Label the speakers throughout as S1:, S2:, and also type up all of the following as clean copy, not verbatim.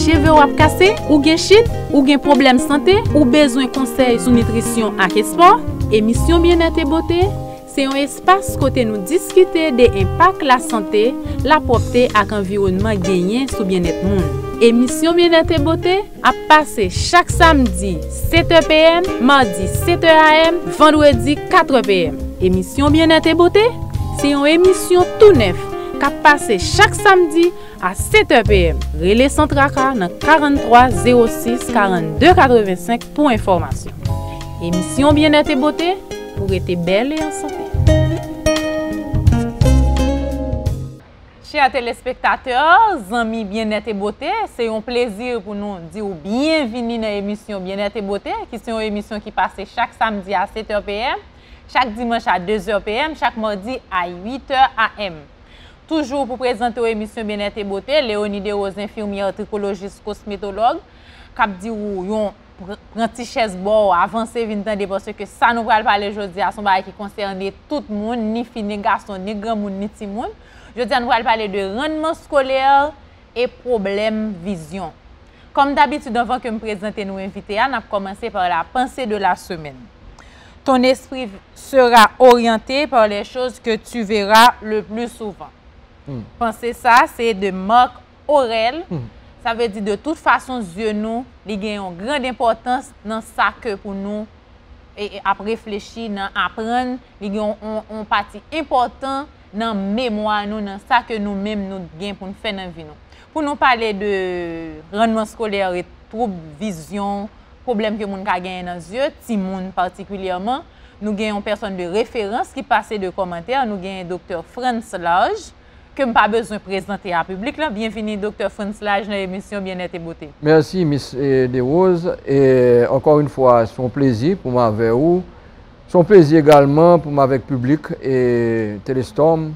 S1: cheveux ou cassé, ou gen chute, ou gen problème santé, ou besoin conseil sur nutrition et sport, émission Bien-être et beauté, c'est un espace côté nous discuter des impacts la santé, la propreté et l'environnement gagné sur bien-être monde. Émission Bien-être et beauté a passé chaque samedi 7h PM, mardi 7h AM, vendredi 4h PM. Émission Bien-être et beauté, c'est une émission tout neuf qui a passé chaque samedi à 7h PM. Relais Centraka dans 43 06 42 85 pour information. Émission Bien-être et beauté pour être belle et en santé. Chers téléspectateurs, amis Bien-être et beauté, c'est un plaisir pour nous dire bienvenue dans l'émission Bien-être et beauté, qui est une émission qui passe chaque samedi à 7h PM, chaque dimanche à 2h PM, chaque mardi à 8h AM. Toujours pour présenter l'émission Bien-être et beauté, Léonie Rose, infirmière, trichologiste, cosmétologue, qui dit ou prend ti chaise bon avancer vinn tande parce que ça nous va parler aujourd'hui à son bail qui concerne tout le monde, ni fille ni garçon, ni grand monde, ni petit monde. Aujourd'hui nous allons parler de rendement scolaire et problème vision. Comme d'habitude avant que me présenter nos invités, on a commencé par la pensée de la semaine. Ton esprit sera orienté par les choses que tu verras le plus souvent. Pensez ça, c'est de Marc Aurèle. Ça veut dire de toute façon, Dieu nous, il a une grande importance dans ça que pour nous, et à réfléchir, dans apprendre, il y a un partie important dans la mémoire, nous, dans ça que nous-mêmes nous gagnons pour nous faire dans la vie. Pour nous parler de rendement scolaire et troubles vision, problèmes que nous avons gagné dans les yeux, Timoun particulièrement, nous avons une personne de référence qui passe de commentaires, nous avons le docteur Franz Lage, que je n'ai pas besoin de présenter à public. Bienvenue, Dr. Franz Lage, dans l'émission Bien-être et beauté.
S2: Merci, Miss De Rose. Et encore une fois, c'est un plaisir pour moi avec vous. C'est un plaisir également pour moi avec le public et Téléstorm.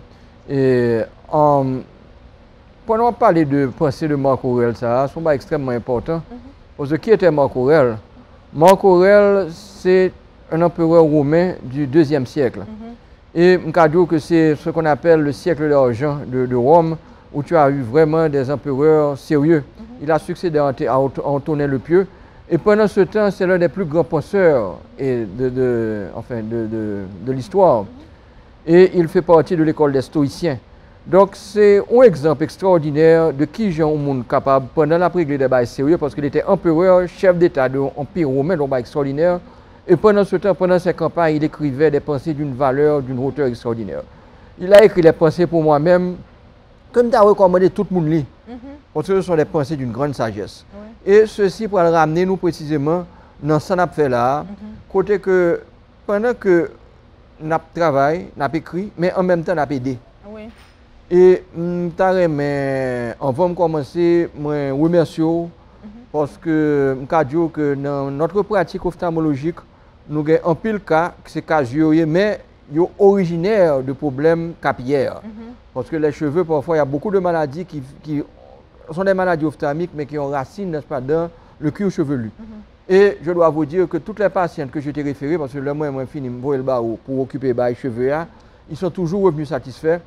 S2: Et pendant parler de pensée de Marc Aurèle, ça, c'est extrêmement important. Parce que qui était Marc Aurèle? Marc Aurèle, c'est un empereur romain du IIe siècle. Et je dis que c'est ce qu'on appelle le siècle d'argent de Rome, où tu as eu vraiment des empereurs sérieux. Il a succédé à Antonin le Pieux. Et pendant ce temps, c'est l'un des plus grands penseurs de l'histoire. Et il fait partie de l'école des stoïciens. Donc c'est un exemple extraordinaire de qui j'ai un monde capable, pendant la régler des bails sérieux, parce qu'il était empereur, chef d'État de l'Empire romain, donc extraordinaire. Et pendant ce temps, pendant ses campagnes, il écrivait des pensées d'une valeur, d'une hauteur extraordinaire. Il a écrit les pensées pour moi-même, comme tu as recommandé tout le monde lit. Parce que ce sont des pensées d'une grande sagesse. Et ceci pour le ramener nous précisément dans ce qu'on a fait là, côté que pendant que nous travaillons, nous écrit, mais en même temps nous aidé. Et on va commencer, je remercie parce que je dis que dans notre pratique ophtalmologique, nous avons un pile cas, c'est cas yeux, mais ils sont originaires de problèmes capillaires. Parce que les cheveux, parfois, il y a beaucoup de maladies qui sont des maladies ophtalmiques, mais qui ont racine, n'est-ce pas, dans le cuir chevelu. Et je dois vous dire que toutes les patientes que je t'ai référées, parce que le moins fini, pour occuper les cheveux, ils sont toujours revenus satisfaits.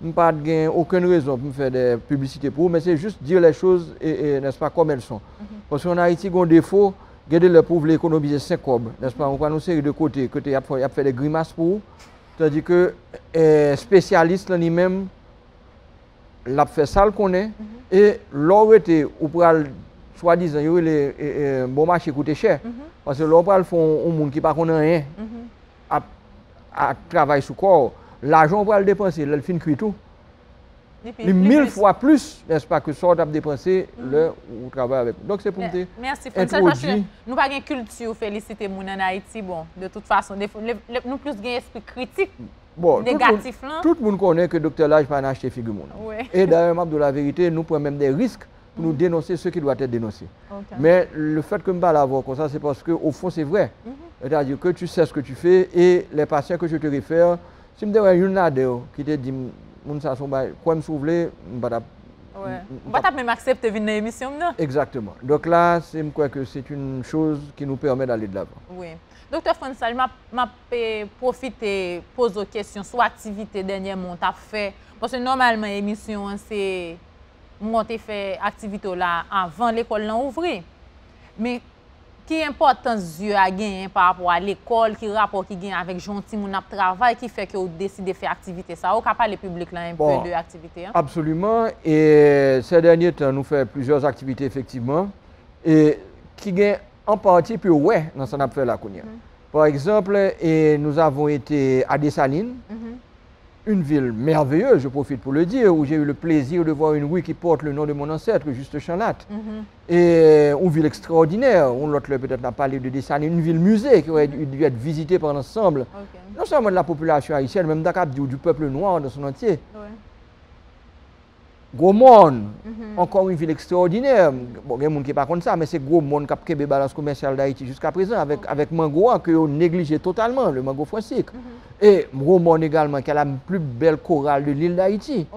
S2: Je n'ai pas aucune raison pour me faire des publicités pour eux, mais c'est juste dire les choses, n'est-ce pas, comme elles sont. Parce qu'en Haïti, il y a un défaut. Gardez le pour économiser 5 cobs, n'est-ce pas? On va nous série de côté, il a fait des grimaces pour vous. C'est-à-dire que spécialiste lui-même, l'a fait ça le connaît, et l'autre ou pour soi-disant, le bon marché coûte cher. Parce que l'autre font un monde qui ne connaît rien, à travailler sur corps. L'argent pour le dépenser, le fin cuit tout. Les 1000 fois plus, n'est-ce pas, que ça a dépensé le ou travail avec. Donc c'est pour me dire.
S1: Merci François, parce que nous n'avons pas une culture féliciter mon en Haïti, bon, de toute façon, nous plus un esprit critique.
S2: Bon,
S1: négatif
S2: tout le monde connaît que Dr. Lage n'a pas acheté figure. Et d'ailleurs, de la vérité, nous prenons même des risques pour nous dénoncer ce qui doit être dénoncé. Mais le fait que je ne pas l'avoir comme ça, c'est parce qu'au fond, c'est vrai. C'est-à-dire que tu sais ce que tu fais et les patients que je te réfère, si je me dis une nadeo qui te dit quoi me souffler,
S1: on va pas même accepter de venir dans l'émission.
S2: Exactement. Donc là, je crois que c'est une chose qui nous permet d'aller de l'avant.
S1: Oui. Docteur Fransal, je profiter poser une question sur l'activité dernièrement tu as fait. Parce que normalement, l'émission, c'est moi t'ai fait activité là avant l'école là ouvrir. Mais qui importance yeux a gagné par rapport à l'école, qui rapport qui gagne avec gentil mon travail qui fait que vous décidez de faire activité ça ou parler public là un peu de activité hein?
S2: Absolument et ces derniers temps nous faisons plusieurs activités effectivement et qui gagne en partie puis ouais dans ce qu'on a fait là Par exemple, nous avons été à Dessalines, une ville merveilleuse, je profite pour le dire, où j'ai eu le plaisir de voir une rue qui porte le nom de mon ancêtre, Juste Chanlat. Et une ville extraordinaire, on l'autre peut-être n'a pas parlé de Dessalines, une ville musée qui aurait dû être visitée par l'ensemble, non seulement de la population haïtienne, même du peuple noir dans son entier. Gros monde, encore une ville extraordinaire. Bon, il y a des gens qui ne sont pas comme ça, mais c'est gros monde qui a pris la balance commerciale d'Haïti jusqu'à présent avec Mango que on négligé totalement, le Mango Francique. Et gros monde également qui a la plus belle chorale de l'île d'Haïti.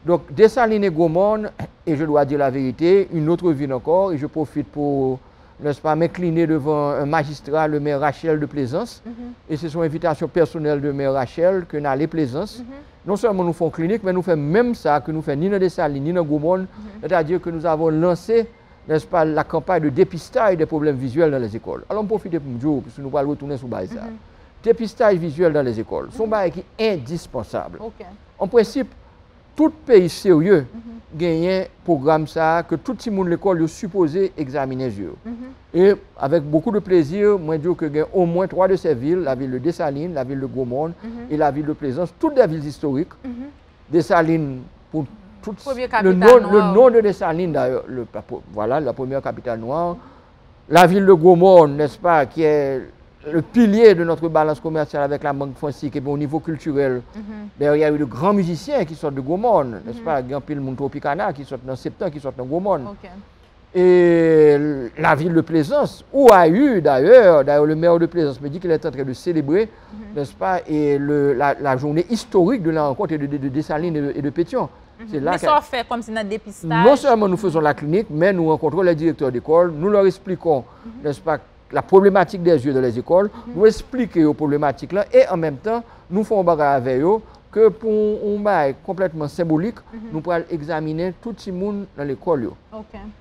S2: Donc, Dessalines et gros monde, et je dois dire la vérité, une autre ville encore, et je profite pour, n'est-ce pas, m'incliner devant un magistrat, le maire Rachel de Plaisance. Et c'est son invitation personnelle de maire Rachel que nous allons à Plaisance. Non seulement nous faisons clinique, mais nous faisons même ça que nous faisons ni dans Dessalines, ni dans Gaumont. C'est-à-dire que nous avons lancé, n'est-ce pas, la campagne de dépistage des problèmes visuels dans les écoles. Alors, on profite pour nous dire, parce que nous allons retourner sur ça. Dépistage visuel dans les écoles, c'est un bail qui est indispensable. En principe, tout pays sérieux gagne un programme ça, que tout le monde de l'école est supposé examiner les yeux. Et avec beaucoup de plaisir, moi je dis que gagne au moins 3 de ces villes, la ville de Dessalines, la ville de Gaumont et la ville de Plaisance, toutes des villes historiques. Dessalines, pour tout le nom de Dessalines d'ailleurs, voilà, la première capitale noire. La ville de Gaumont, n'est-ce pas, qui est le pilier de notre balance commerciale avec la Banque Francique et au niveau culturel. D'ailleurs, il y a eu de grands musiciens qui sortent de Gaumont, n'est-ce pas? Il y a un monde Tropicana qui sortent dans Septembre, qui sortent dans Gaumont. Et la ville de Plaisance, où a eu d'ailleurs le maire de Plaisance me dit qu'il est en train de célébrer, n'est-ce pas, et la journée historique de la rencontre de Dessalines et de Pétion.
S1: Mais ça fait comme si notre dépistage.
S2: Non seulement nous faisons la clinique, mais nous rencontrons les directeurs d'école, nous leur expliquons, n'est-ce pas, la problématique des yeux dans les écoles, nous expliquons aux problématiques là et en même temps, nous faisons bagarre avec eux que pour un bail complètement symbolique, nous pourrons examiner tout le monde dans l'école.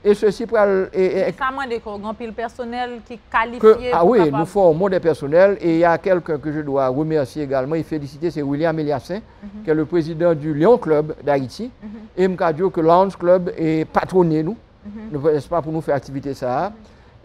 S2: Et ceci pour...
S1: Ça demande un pile personnel qui est qualifié.
S2: Ah oui, nous formons des personnels et il y a quelqu'un que je dois remercier également et féliciter, c'est William Eliassin, qui est le président du Lion Club d'Haïti. Et je me dis que le Lions Club est patronné nous, n'est-ce pas, pour nous faire activité ça.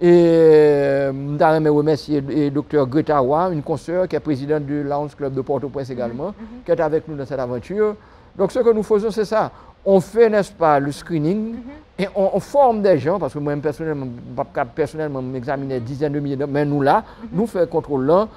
S2: Et je remercier le docteur Greta Roy, une consoeur qui est présidente du Lounge Club de Port-au-Prince également, qui est avec nous dans cette aventure. Donc ce que nous faisons, c'est ça. On fait, n'est-ce pas, le screening et on forme des gens, parce que moi personnellement, m'examiner des dizaines de milliers d'hommes, mais nous là, nous faisons contrôle là,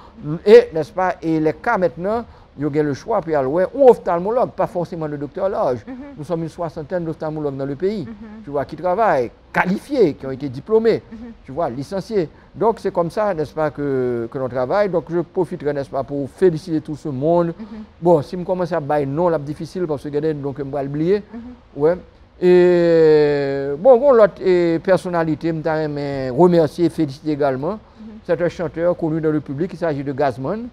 S2: et, n'est-ce pas, et les cas maintenant, il y a le choix, puis ou ophtalmologue, pas forcément de docteur-loge. Nous sommes une soixantaine d'ophtalmologues dans le pays, tu vois, qui travaillent, qualifiés, qui ont été diplômés, tu vois, licenciés. Donc c'est comme ça, n'est-ce pas, que l'on travaille. Donc je profiterai, n'est-ce pas, pour féliciter tout ce monde. Bon, si je commence à bailler non, c'est difficile parce que regardez, donc je vais oublier. Ouais. Et bon, l'autre personnalité, je vais remercier et féliciter également. C'est un chanteur connu dans le public, il s'agit de Gazman.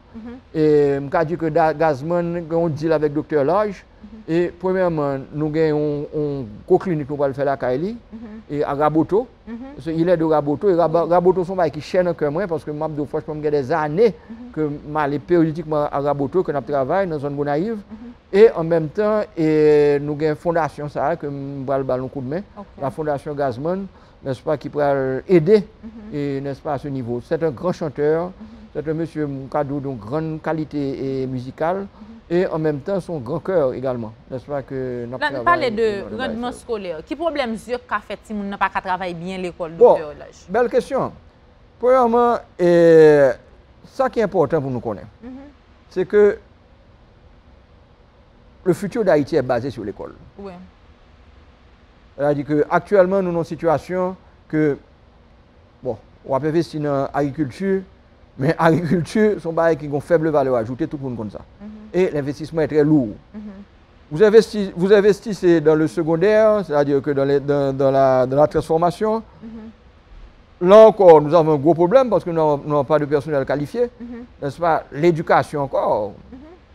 S2: Et je me dis que Gazman, on deal avec Dr. Lodge. Et premièrement, nous avons une co-clinique pour le faire à Kaili, et à Raboto. Il est de Raboto, et Raboto sont qui chaîne un moi parce que moi, je pense des années que je suis périodiquement à Raboto, que je travaille dans une zone Gonaïve. Et en même temps, nous avons une fondation ça, que je vais le coup de main, la fondation Gazman, n'est-ce pas, qui pourrait aider, n'est-ce pas, à ce niveau. C'est un grand chanteur, c'est un monsieur cadeau de grande qualité musicale, et en même temps son grand cœur également, n'est-ce pas, que
S1: nous parlez de rendement scolaire. Quel problème yeux qu'a fait si on n'a pas travaillé bien l'école de biologie?
S2: Belle question. Premièrement, ça qui est important pour nous connaître, c'est que le futur d'Haïti est basé sur l'école.
S1: Oui.
S2: C'est-à-dire qu'actuellement, nous avons une situation que, bon, on va investir dans l'agriculture, mais l'agriculture, c'est un qui a une faible valeur ajoutée, tout le monde comme ça. Et l'investissement est très lourd. Vous investissez dans le secondaire, c'est-à-dire que dans la transformation. Là encore, nous avons un gros problème parce que nous n'avons pas de personnel qualifié. N'est-ce pas? L'éducation encore.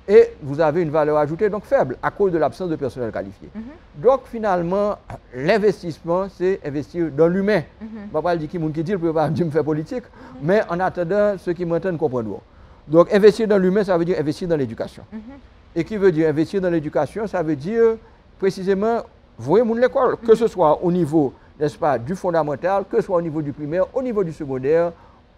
S2: et vous avez une valeur ajoutée donc faible à cause de l'absence de personnel qualifié. Donc finalement, l'investissement, c'est investir dans l'humain. Je ne vais pas dire qui dit, je ne peux pas dire faire politique, mais en attendant, ceux qui m'entendent comprendront. Donc investir dans l'humain, ça veut dire investir dans l'éducation. Et qui veut dire investir dans l'éducation, ça veut dire précisément, voyez l'école, que ce soit au niveau, n'est-ce pas, du fondamental, que ce soit au niveau du primaire, au niveau du secondaire,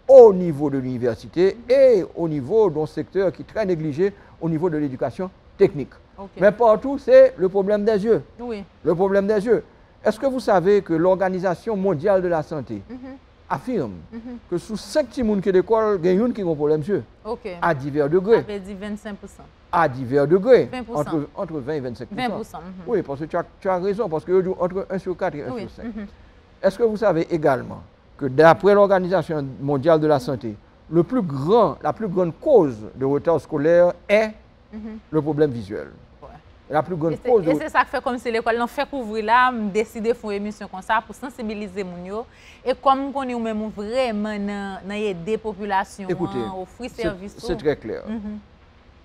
S2: au niveau de l'université et au niveau d'un secteur qui est très négligé, au niveau de l'éducation technique. Mais partout, c'est le problème des yeux.
S1: Oui.
S2: Le problème des yeux. Est-ce que vous savez que l'Organisation mondiale de la santé affirme que sous 5 petits gens qui sont d'école, il y a une qui a un problème des yeux à divers degrés.
S1: Ça veut dire 25%.
S2: À divers degrés.
S1: 20%.
S2: Entre 20 et 25%.
S1: 20%.
S2: Oui, parce que tu as raison, parce que entre 1 sur 4 et 1 sur 5. Est-ce que vous savez également que d'après l'Organisation mondiale de la santé, la plus grande cause de retard scolaire est le problème visuel. La plus grande cause.
S1: Et c'est ça que fait comme si l'école n'a fait couvrir là, décider de faire une émission comme ça pour sensibiliser les gens. Et comme on est même vraiment dans aider la population, offrir service.
S2: C'est très clair.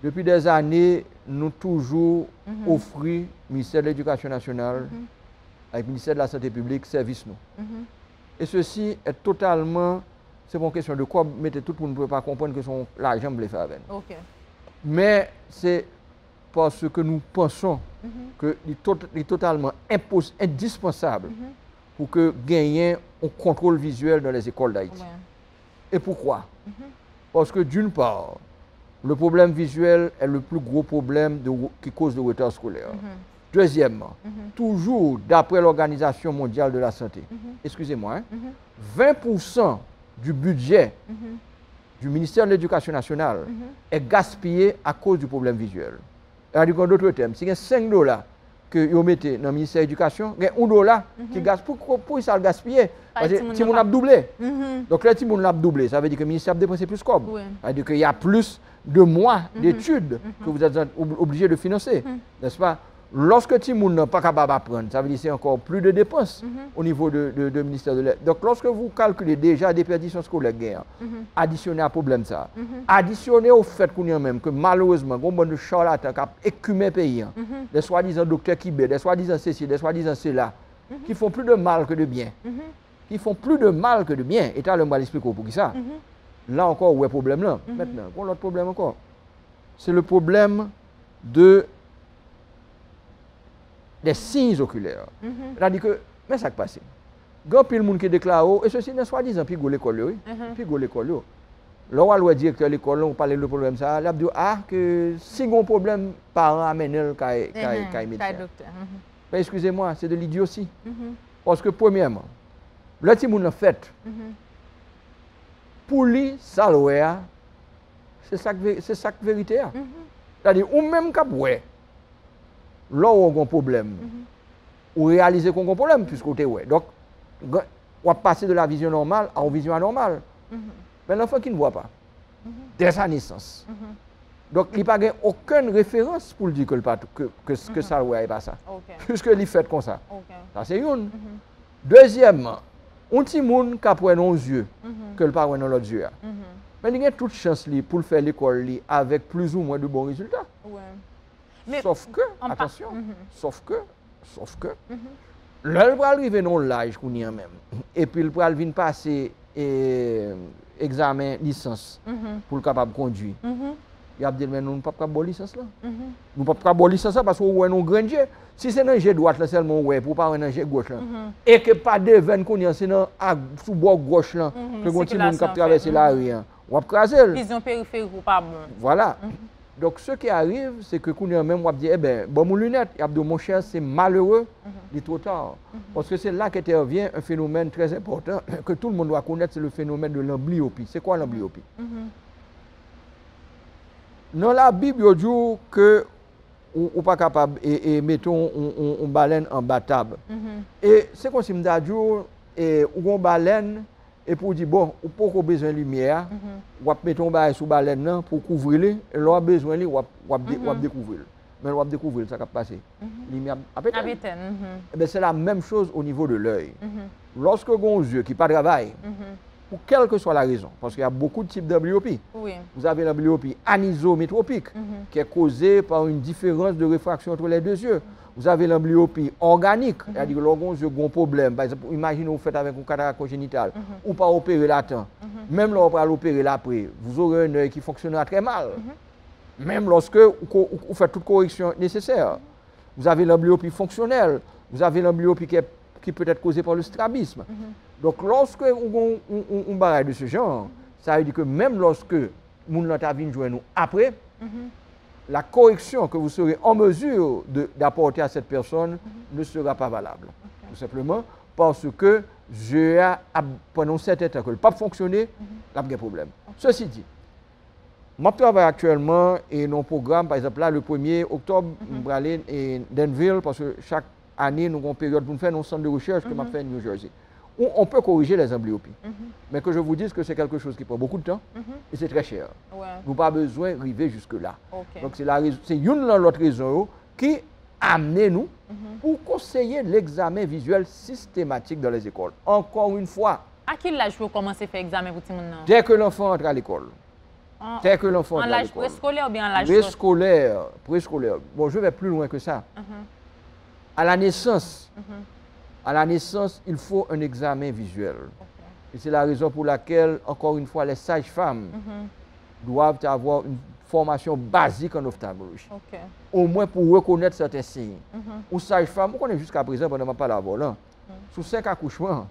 S2: Depuis des années, nous toujours offrons au ministère de l'Éducation nationale, avec le ministère de la Santé publique, service nous. Et ceci est totalement, c'est une question de quoi, mais tout le monde ne peut pas comprendre que l'argent me fait avec. Mais c'est parce que nous pensons qu'il est totalement indispensable pour que gagner un contrôle visuel dans les écoles d'Haïti. Et pourquoi? Parce que d'une part, le problème visuel est le plus gros problème qui cause le retard scolaire. Deuxièmement, toujours d'après l'Organisation mondiale de la santé, excusez-moi, 20% du budget du ministère de l'Éducation nationale est gaspillé à cause du problème visuel. C'est-à-dire en d'autres termes, si il y a 5 $, que vous mettez dans le ministère de l'Éducation, il y a $1 qui gaspille. Pourquoi ça le gaspiller? Parce que si on a doublé. Donc là, si on a doublé, ça veut dire que le ministère a dépensé plus comme. Ça veut dire qu'il y a plus de mois d'études que vous êtes obligé de financer. N'est-ce pas? Lorsque Timoun n'est pas capable d'apprendre, ça veut dire que c'est encore plus de dépenses au niveau du ministère de l'Éducation. Donc lorsque vous calculez déjà des perditions scolaires, additionné à problème ça, additionné au fait qu'on y a même que malheureusement, il y a un bon de charlatans qui ont écumé le pays, des soi-disant docteurs qui des soi-disant ceci, des soi-disant cela, qui font plus de mal que de bien. Qui font plus de mal que de bien. Et tu as le mal expliqué pour qui ça. Là encore, où est le problème là? Maintenant, on a l'autre problème encore. C'est le problème des signes oculaires. C'est-à-dire que, mais ça qui passe. Il y a plein de monde qui déclare, et ceci n'est soi-disant, puis go l'école, puis go l'école. Là, on le directeur de l'école, on parle de problème ça, là, que si on a un problème, parents amènent le cas médecin. Mais excusez-moi, c'est de l'idiotie. Parce que, premièrement, le petit monde en fait, pour lui, ça, c'est ça que vérité. C'est-à-dire, ou même quand là où on a un problème, ou réaliser qu'on a un problème, puisque on est ouais. Donc, on va passer de la vision normale à une vision anormale. Mais l'enfant qui ne voit pas, dès sa naissance. Donc, il n'y a pas aucune référence pour dire que ça n'est pas ça. Puisque il fait comme ça. Ça, c'est une. Deuxièmement, un petit monde qui a pris nos yeux, que le parent dans l'autre yeux. Mais il y a toute chance pour faire l'école avec plus ou moins de bons résultats. Sauf que, attention, sauf que, là, il va arriver dans l'âge qu'on y a même. Et puis, il va venir passer examen licence pour le capable de conduire. Il a dit, mais nous ne pouvons pas avoir licence là. Nous ne pouvons pas avoir licence là parce qu'on a un grand jet. Si c'est un jet droite là seulement, pour pas un jet gauche là. Et que pas de veine qu'on y a, c'est sous bord gauche là, que quand il monde qui traverse la rue, on va craser.
S1: Vision périphérique ou pas bon.
S2: Voilà. Donc, ce qui arrive, c'est que quand même, on dit, eh bien, bon, mon lunette, il a dit, mon cher, c'est malheureux, il est trop tard. Parce que c'est là qu'intervient un phénomène très important que tout le monde doit connaître, c'est le phénomène de l'amblyopie. C'est quoi l'amblyopie? Dans la Bible, il dit que on n'est pas capable et mettons une baleine en battable. Et c'est comme si on a dit, une baleine, et pour dire, bon, on n'a pas besoin de lumière, on va mettre un bail sous baleine pour couvrir, et là, on a besoin de on va découvrir. Mais on va découvrir, ça va passer. Lumière à pétale. C'est la même chose au niveau de l'œil. Lorsque on a un yeux qui ne travaille pas, pour quelle que soit la raison. Parce qu'il y a beaucoup de types d'amblyopie.
S1: Oui.
S2: Vous avez l'amblyopie anisométropique, qui est causée par une différence de réfraction entre les deux yeux. Vous avez l'amblyopie organique, c'est-à-dire que lorsqu'on a un problème, par exemple, imaginez vous faites avec une cataracte congénitale, ou pas opérer latent, même lorsque vous allez opérer l'après, vous aurez un œil qui fonctionnera très mal. Même lorsque vous faites toute correction nécessaire. Vous avez l'amblyopie fonctionnelle, vous avez l'amblyopie qui peut être causée par le strabisme. Donc lorsque on barre de ce genre, ça veut dire que même lorsque nous l'avons joué nous après, la correction que vous serez en mesure d'apporter à cette personne ne sera pas valable. Tout simplement parce que pendant un certain temps que le pape fonctionner, il y a un problème. Ceci dit, je travaille actuellement et nos programmes, par exemple là, le 1er octobre, je vais aller à Denville parce que chaque année, nous avons une période pour faire un centre de recherche que je fais à New Jersey. Où on peut corriger les amblyopie. Mais que je vous dise que c'est quelque chose qui prend beaucoup de temps et c'est très cher. Vous n'avez pas besoin d'arriver jusque-là. Donc c'est une de l'autre raison qui amène nous pour conseiller l'examen visuel systématique dans les écoles. Encore une fois.
S1: À quel âge vous commencez à faire l'examen pour tout le monde?
S2: Dès que l'enfant entre à l'école. Dès que l'enfant entre à l'école.
S1: En l'âge préscolaire ou bien en l'âge
S2: préscolaire. Bon, je vais plus loin que ça. À la naissance. À la naissance, il faut un examen visuel. Et c'est la raison pour laquelle, encore une fois, les sages-femmes doivent avoir une formation basique en ophtalmologie. Au moins pour reconnaître certains signes. Ou sages-femmes, on connaît jusqu'à présent, pendant ma parole volant, sur 5 accouchements,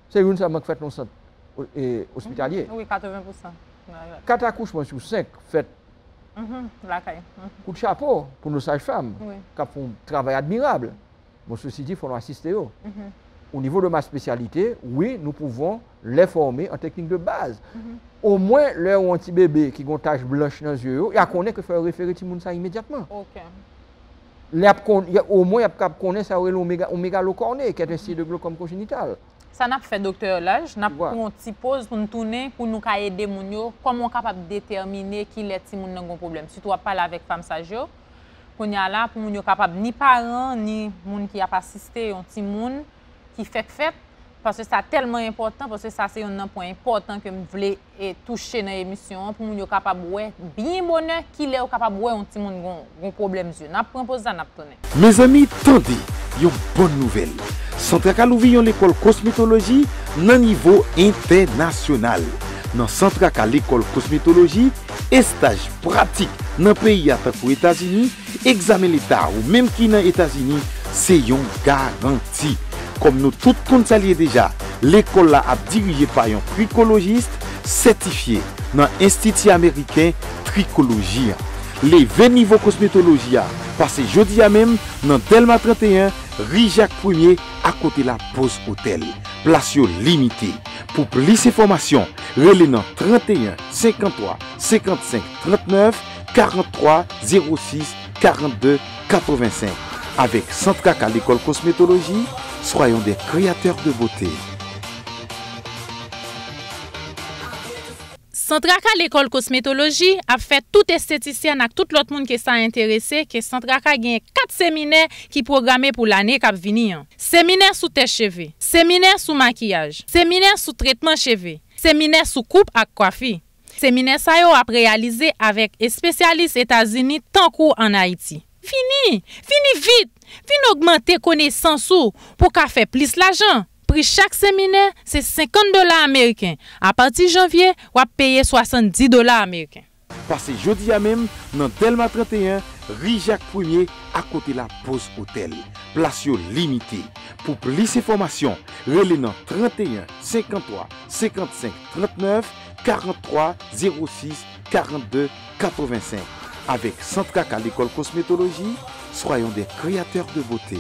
S2: c'est une seulement qui fait dans le centre hospitalier.
S1: Oui, 80%.
S2: 4 accouchements sur 5 faits. Coup de chapeau pour nos sages-femmes, qui font un travail admirable. Bon, ceci dit, il faut assister. Au niveau de ma spécialité, oui, nous pouvons les former en technique de base. Au moins, leur un petit bébé qui a une tache blanche dans les yeux, il connaît que faire référer tout le monde ça immédiatement. Au moins, il connaît ça l'omégalocornée, qui est un signe de glaucome congénital.
S1: Ça n'a pas fait docteur Lage, n'a pas une petite pause pour nous tourner, pour nous aider comment on est capable de déterminer qui est petit monde dans un problème. Surtout on parle avec femme sage. Qu'on y a là pour nous capable ni parents ni monde qui a pas assisté un petit monde qui fait parce que c'est tellement important parce que ça c'est un point important que me voulais toucher dans l'émission pour nous capable ouais bien bonheur qu'il est capable ouais un petit monde un problème yeux. N'a prend pause ça n'a tourner.
S3: Mes amis, tendez, une bonne nouvelle. Centracal ouvre l'école cosmétologie dans niveau international. Dans Centracal l'école cosmétologie et stage pratique dans pays à aux États-Unis, examen l'État ou même qui dans les États-Unis, c'est une garantie. Comme nous tous connaissons déjà, l'école là a dirigé par un tricologiste certifié dans l'Institut américain Tricologie. Les 20 niveaux cosmétologie passé jeudi à même dans Delma 31, Rijac 1er à côté la pause hôtel. Place limitée. Pour plus d'informations, relais dans 31 53 55 39 43 06 42 85. Avec Centracal à l'école cosmétologie, soyons des créateurs de beauté.
S1: Centracal l'école cosmétologie a fait tout esthéticien avec tout l'autre monde qui s'est intéressé que Centracal gagne 4 séminaires qui programmés pour l'année qui venir. Séminaire sous tes cheveux, séminaire sous maquillage, séminaire sous traitement cheveux, séminaire sous coupe à coiffure. Séminaire ça yo a réalisé avec un spécialiste États-Unis tant qu'en Haïti. Fini vite. Fin augmenter connaissance pour qu'a faire plus l'argent. Prix chaque séminaire, c'est $50 américains. À partir de janvier, on va payer $70 américains.
S3: Passez jeudi à même dans Delma 31, Rijac 1er à côté la pause hôtel. Place limitée. Pour plus d'informations, relais dans 31 53 55 39 43 06 42 85. Avec Centracal à l'école cosmétologie, soyons des créateurs de beauté.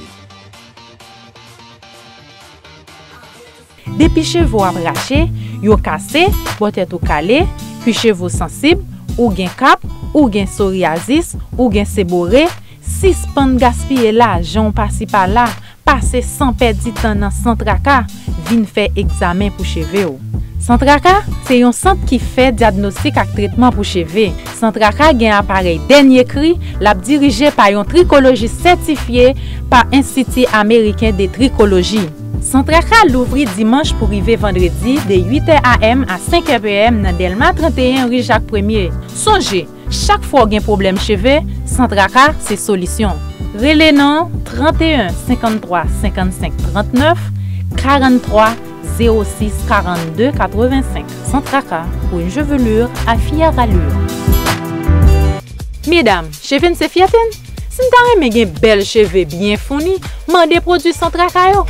S1: Depuis cheveux arrachés, yo cassé, peut-être calé, puis cheveux sensibles, ou gen cap, ou gen psoriasis, ou gen séborrhée, 6 pan gaspillé là, j'en passe par là, passer sans perdre du temps dans Centracal, vinn faire examen pour cheveux. Centracal, c'est un centre qui fait diagnostic et traitement pour cheveux. Centracal a un appareil dernier cri, l'a dirigé par un tricologiste certifié par Institut américain de tricologie. Centraka l'ouvri dimanche pour arriver vendredi de 8h AM à 5h PM dans Delma 31 rue Jacques 1er. Songez, chaque fois qu'il y a un problème cheveux, Centraka c'est solution. Relais non 31 53 55 39 43 06 42 85. Centraka pour une chevelure à fière allure. Mesdames, cheveux c'est fiaten? Si vous avez une belle cheveux bien fournie, mandez produits Centraka yo.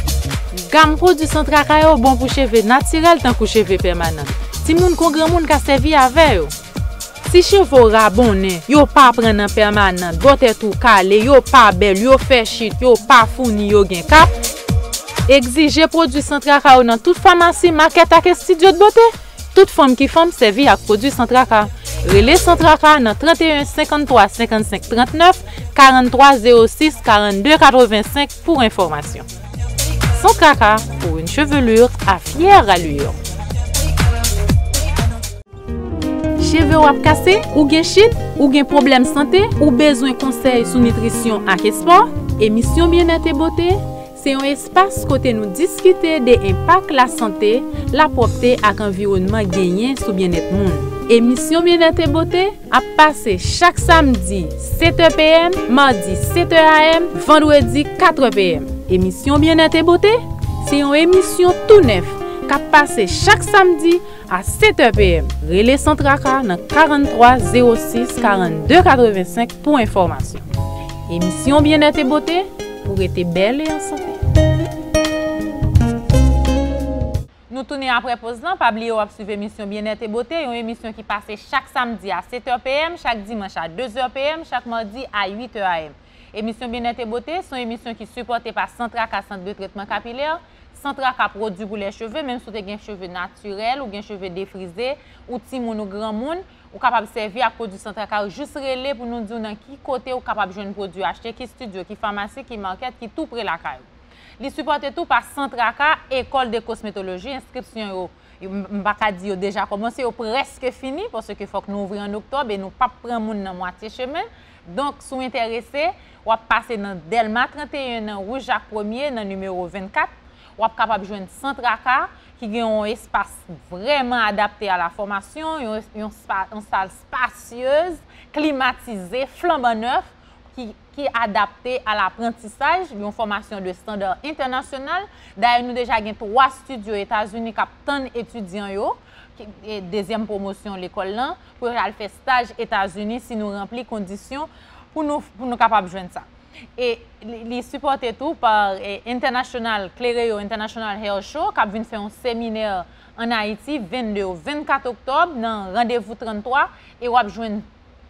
S1: Gamme produits Centraka yo bon pour cheveux naturels tant que cheveux permanents. Si moun kon grand moun ka servi avec yo. Si cheveux rabonné, yo pas prendre en permanent, botte tout calé, yo pas belle, yo fait chit, yo pas fourni, yo gen cap. Exigez produits Centraka yo dans toute pharmacie, market ak studio de beauté. Toute femme qui forme servi avec produits Centraka. Relais Centraka dans 31 53 55 39 43 06 42 85 pour information. Centraka pour une chevelure à fière allure. Cheveux wap cassé, ou gen chute, ou gen problème santé, ou besoin conseil sur nutrition et sport, émission Bien-être et beauté, c'est un espace côté nous discuter des impacts la santé, la propreté et l'environnement gagné sur bien-être monde. Émission Bien-être et beauté a passé chaque samedi 7h PM, mardi 7h AM, vendredi 4h PM. Émission Bien-être et beauté, c'est une émission tout neuf qui a passé chaque samedi à 7h PM. Relais Centraka dans 43 06 42 85 pour information. Émission Bien-être et beauté pour être belle et en santé. Nous tournons après pause là, pas oublier de suivre l'émission Bien-être et beauté, une émission qui passe chaque samedi à 7h PM, chaque dimanche à 2h PM, chaque mardi à 8h AM. Émission Bien-être et beauté, c'est une émission qui est supportée par Centraka Centre de traitement capillaire. Centraka produit pour les cheveux, même si vous avez des cheveux naturels ou des cheveux défrisés, ou petit moun ou grand moun, ou capable de servir à produit Centraka juste relais pour nous dire dans qui côté ou capable de jouer produit acheter, qui studio, qui pharmacie, qui market, qui tout près la caille. Li supporté tout par Centraka, école de cosmétologie, inscription yo m'baka di yo déjà commencé, yo presque fini parce que faut que nous ouvrions en octobre et nous pas prendre moun dans moitié chemin. Donc si vous intéressé, ou passer dans Delma 31 dans rue Jacques 1er dans numéro 24, ou capable joindre Centraka qui a un espace vraiment adapté à la formation, une salle spacieuse, climatisée, flambant neuf qui est adapté à l'apprentissage, une formation de standard international. D'ailleurs, nous déjà avons 3 studios aux États-Unis qui ont tant d'étudiants. Deuxième promotion l'école là pour aller faire stage aux États-Unis si nous remplissons les conditions pour nous capables de joindre ça. Et les supporté tout par International Cléreo International Health Show qui vient faire un séminaire en Haïti 22 au 24 octobre dans rendez-vous 33 et on va joindre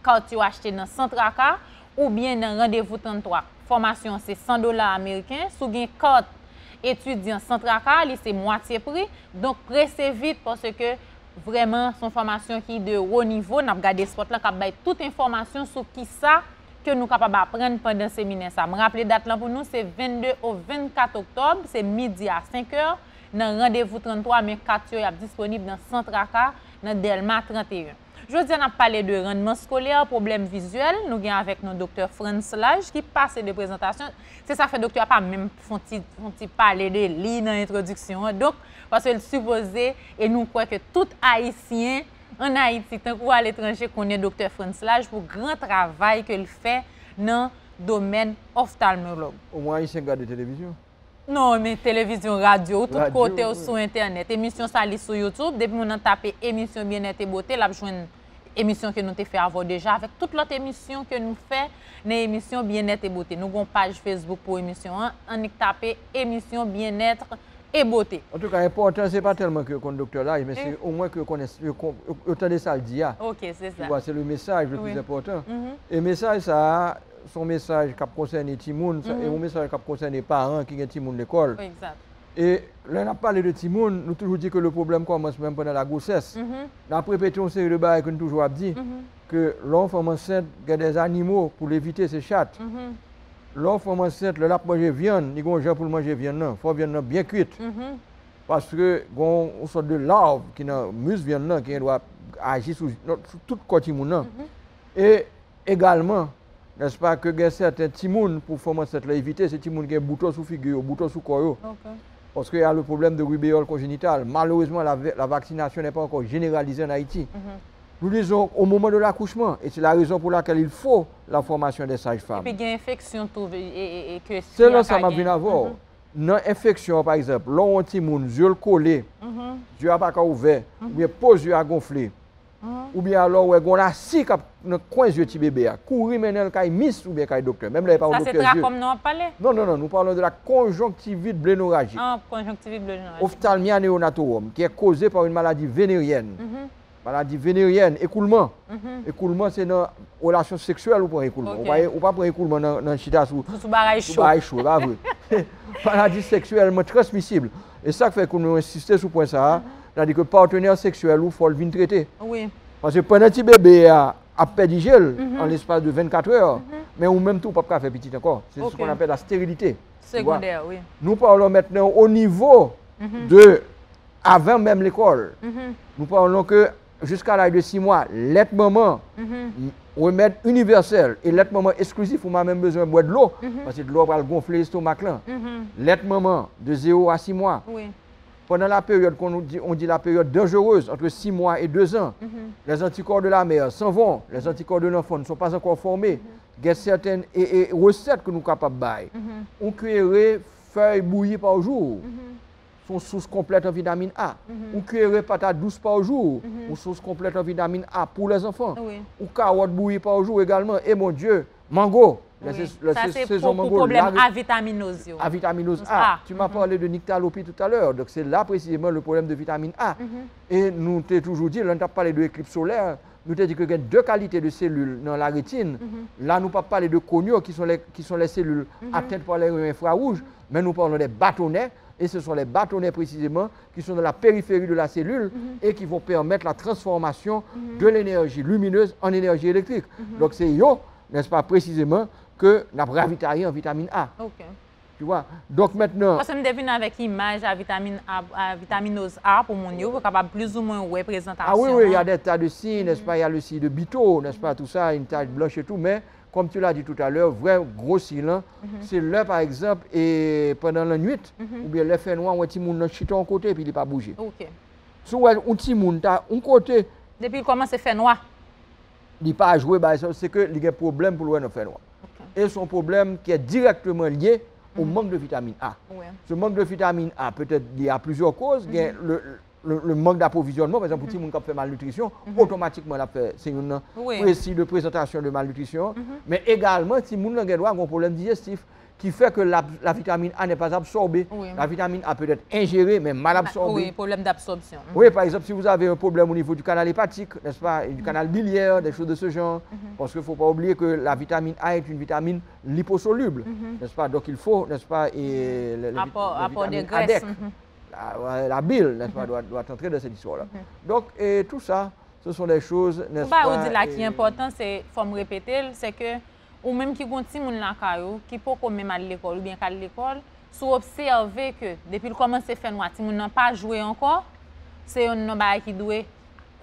S1: carte acheter dans Centraka ou bien dans rendez-vous 33. Formation c'est $100 américains. Si vous avez carte étudiant Centraka, c'est moitié prix. Donc pressez vite parce que vraiment son formation qui est de haut niveau. Nous avons regardé spot là qui a toute information sur qui ça que nous sommes capables d'apprendre pendant ce séminaire. Je me rappelle date là pour nous c'est 22 au 24 octobre, c'est midi à 5h dans rendez-vous 33 mais 4 est disponible dans Centraka dans Delma 31. Je dis, on a parlé de rendement scolaire, problème visuel. Nous avons avec notre docteur Franz Lage qui passe de présentation. C'est ça fait docteur pas même font parler de lui dans l'introduction. Donc parce que supposé et nous croyons que tout haïtien en Haïti tant ou à l'étranger connaît docteur Franz Lage pour grand travail qu'il fait dans le domaine ophtalmologue.
S2: Au moins il regarde de télévision.
S1: Non, mais télévision, radio, tout côté sur internet. Émission ça sur YouTube. Depuis qu'on a tapé émission Bien-être et beauté, là je une émission que nous avons fait avant déjà avec toute l'autre émission que nous fait dans l'émission Bien-être et beauté. Nous avons une page Facebook pour émission 1, on a tapé émission Bien-être et beauté.
S2: En tout cas, l'important c'est pas tellement que le conducteur là, mais c'est au moins que connaisse autant de ça le dit.
S1: OK, c'est ça.
S2: C'est le message le plus important. Et le message ça son message qui concerne Timoun et un message qui concerne les parents qui ont Timoun l'école.
S1: Exact.
S2: Et là, on a parlé de Timoun, nous toujours dit que le problème commence même pendant la grossesse. On a répété une série de bails que nous toujours dit que l'enfant enceinte a des animaux pour éviter ces chattes. L'enfant enceinte, le lap manger viande, il y a un gens pour manger viande, il faut viande bien cuite. Parce que il y a une sorte de larve qui a muscle viande qui doit agir sur tout le corps Timoun. Et également, n'est-ce pas, que certains Timoun pour faire cette éviter, c'est Timoun qui a un bouton sous figure, un bouton sous corps. Parce qu'il y a le problème de rubéole congénitale. Malheureusement, la vaccination n'est pas encore généralisée en Haïti. Nous disons au moment de l'accouchement, et c'est la raison pour laquelle il faut la formation des sages-femmes.
S1: Et puis, il y a une infection et que
S2: c'est là ça m'a bien à voir. Dans l'infection, par exemple, là où on petit monde, yeux collés, yeux à pas ouvert, ou bien pose yeux à gonfler, ou bien alors où on a si dans le coin yeux petit bébé, courir maintenant le miss ou bien le docteur. Même là, il parle
S1: ça
S2: docteur.
S1: Ça c'est comme nous en parlé?
S2: Non, nous parlons de la conjonctivite blénorragique.
S1: Ah, conjonctivite blénorragique.
S2: Ophtalmia néonatorum, qui est causée par une maladie vénérienne. Maladie vénérienne, écoulement. Écoulement, c'est dans relation sexuelle ou pas écoulement. Vous voyez, ou pas pour écoulement dans le chita sous
S1: baraille chaud.
S2: Pas vrai. Maladie sexuellement transmissible. Et ça fait que nous insistons sur ce point ça, c'est-à-dire que partenaire sexuel ou faut le venir traiter.
S1: Oui.
S2: Parce que pendant que bébé a perdu gel en l'espace de 24 heures, mais ou même tout pas faire petit encore. C'est ce qu'on appelle la stérilité.
S1: Secondaire, oui.
S2: Nous parlons maintenant au niveau de avant même l'école. Nous parlons que jusqu'à l'âge de 6 mois, l'être maman, remède universel et l'être maman exclusif, on a même besoin de boire de l'eau, parce que de l'eau va gonfler l'estomac là. L'être maman de 0 à 6 mois.
S1: Oui.
S2: Pendant la période qu'on dit la période dangereuse, entre 6 mois et 2 ans, les anticorps de la mère s'en vont, les anticorps de l'enfant ne sont pas encore formés. Il y a certaines recettes que nous sommes capables de bailler. On cuirait feuilles bouillies par jour. Son source complète en vitamine A. Ou cuire patate douce par jour, une source complète en vitamine A pour les enfants. Ou carottes bouillies par jour également. Et mon Dieu, mango.
S1: Ça c'est pour problème avitaminose.
S2: Avitaminose A. Tu m'as parlé de nyctalopie tout à l'heure. Donc c'est là précisément le problème de vitamine A. Et nous t'ai toujours dit, là on t'a parlé de l'éclipse solaire, nous t'ai dit qu'il y a 2 qualités de cellules dans la rétine. Là nous pas parlé de conio qui sont les cellules atteintes par les rayons infrarouges, mais nous parlons des bâtonnets. Et ce sont les bâtonnets précisément qui sont dans la périphérie de la cellule et qui vont permettre la transformation de l'énergie lumineuse en énergie électrique. Donc c'est eux, n'est-ce pas, précisément, que nous avons ravitaillé en vitamine A. Tu vois? Donc maintenant...
S1: Parce que je devine avec l'image à vitaminose A pour mon yo, pour capable plus ou moins représentation.
S2: Ah oui, il y a des tas de signes, n'est-ce pas? Il y a le signe de Bito, n'est-ce pas? Tout ça, une tache blanche et tout, mais... Comme tu l'as dit tout à l'heure, vrai gros signe, c'est là par exemple, et pendant la nuit, ou bien le fait noir, un petit monde chita en côté et puis il n'est pas bougé. Si un petit monde a un côté.
S1: Depuis qu'il commence à faire noir.
S2: Il n'est pas à jouer, c'est qu'il y a un problème pour le faire noir. Et son problème qui est directement lié au manque de vitamine A. Ce manque de vitamine A, peut-être il y a plusieurs causes. Il y a le manque d'approvisionnement, par exemple, pour les gens qui fait malnutrition, automatiquement, c'est un précis de présentation de malnutrition. Mais également, si les gens ont un problème digestif qui fait que la vitamine A n'est pas absorbée. La vitamine A peut être ingérée, mais mal absorbée.
S1: Oui, problème d'absorption.
S2: Oui, par exemple, si vous avez un problème au niveau du canal hépatique, n'est-ce pas, du canal biliaire, des choses de ce genre, parce qu'il ne faut pas oublier que la vitamine A est une vitamine liposoluble, n'est-ce pas? Donc il faut, n'est-ce pas,
S1: apport de graisse.
S2: La bile, n'est-ce pas, doit entrer dans cette histoire-là. Donc, et tout ça, ce sont des choses, n'est-ce pas?
S1: On dit là qui est important, c'est, faut me répéter, c'est que, ou même qui continue la caillou, qui peut même aller à l'école ou bien à l'école, si vous observez que depuis le commence à faire noir, si vous n'avez pas joué encore, c'est un nombre qui doit.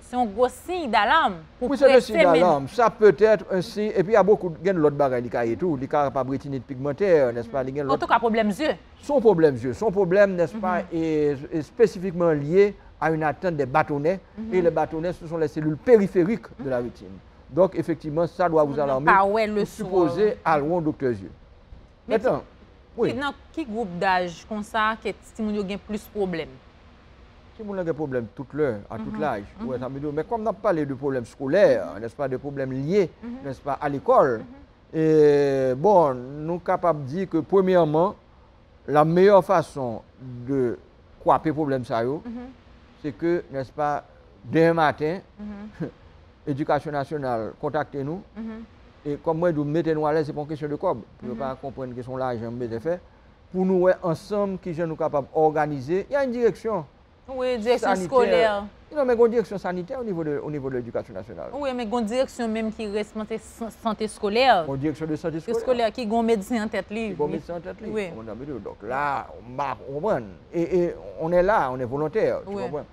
S1: C'est un gros signe d'alarme.
S2: Oui, c'est un signe d'alarme. Ça peut être un signe. Et puis il y a beaucoup d'autres bagages qui tout. Les cas pas rétinite pigmentaire, n'est-ce pas?
S1: En tout cas, problème yeux.
S2: Son problème, n'est-ce pas, est spécifiquement lié à une atteinte des bâtonnets. Et les bâtonnets, ce sont les cellules périphériques de la rétine. Donc, effectivement, ça doit vous alarmer.
S1: Le
S2: supposé à loin docteur yeux. Maintenant,
S1: oui. Dans quel groupe d'âge comme ça que si vous avez plus de problèmes?
S2: Si vous avez des problèmes toute l'heure, à tout l'âge. Mais comme on a parlé de problèmes scolaires, n'est-ce pas, de problèmes liés, n'est-ce pas, à l'école, et bon, nous sommes capables de dire que premièrement, la meilleure façon de couper problème ça, c'est que, n'est-ce pas, demain matin, Éducation nationale, contactez-nous. Et comme moi, nous mettons à l'aise, ce n'est pas une question de cob. Pour ne pas comprendre que son l'argent est fait. Pour nous, ensemble, qui sommes capables d'organiser, il y a une direction.
S1: Oui, direction scolaire.
S2: Non, mais il y a une direction sanitaire au niveau de l'éducation nationale.
S1: Oui, mais il y a une direction même qui reste santé scolaire.
S2: Une direction de santé scolaire.
S1: Qui a un médecin en tête libre.
S2: Qui a un médecin en tête libre.
S1: Oui.
S2: Donc là, on comprend. Et on est là, on est volontaire. Tu comprends?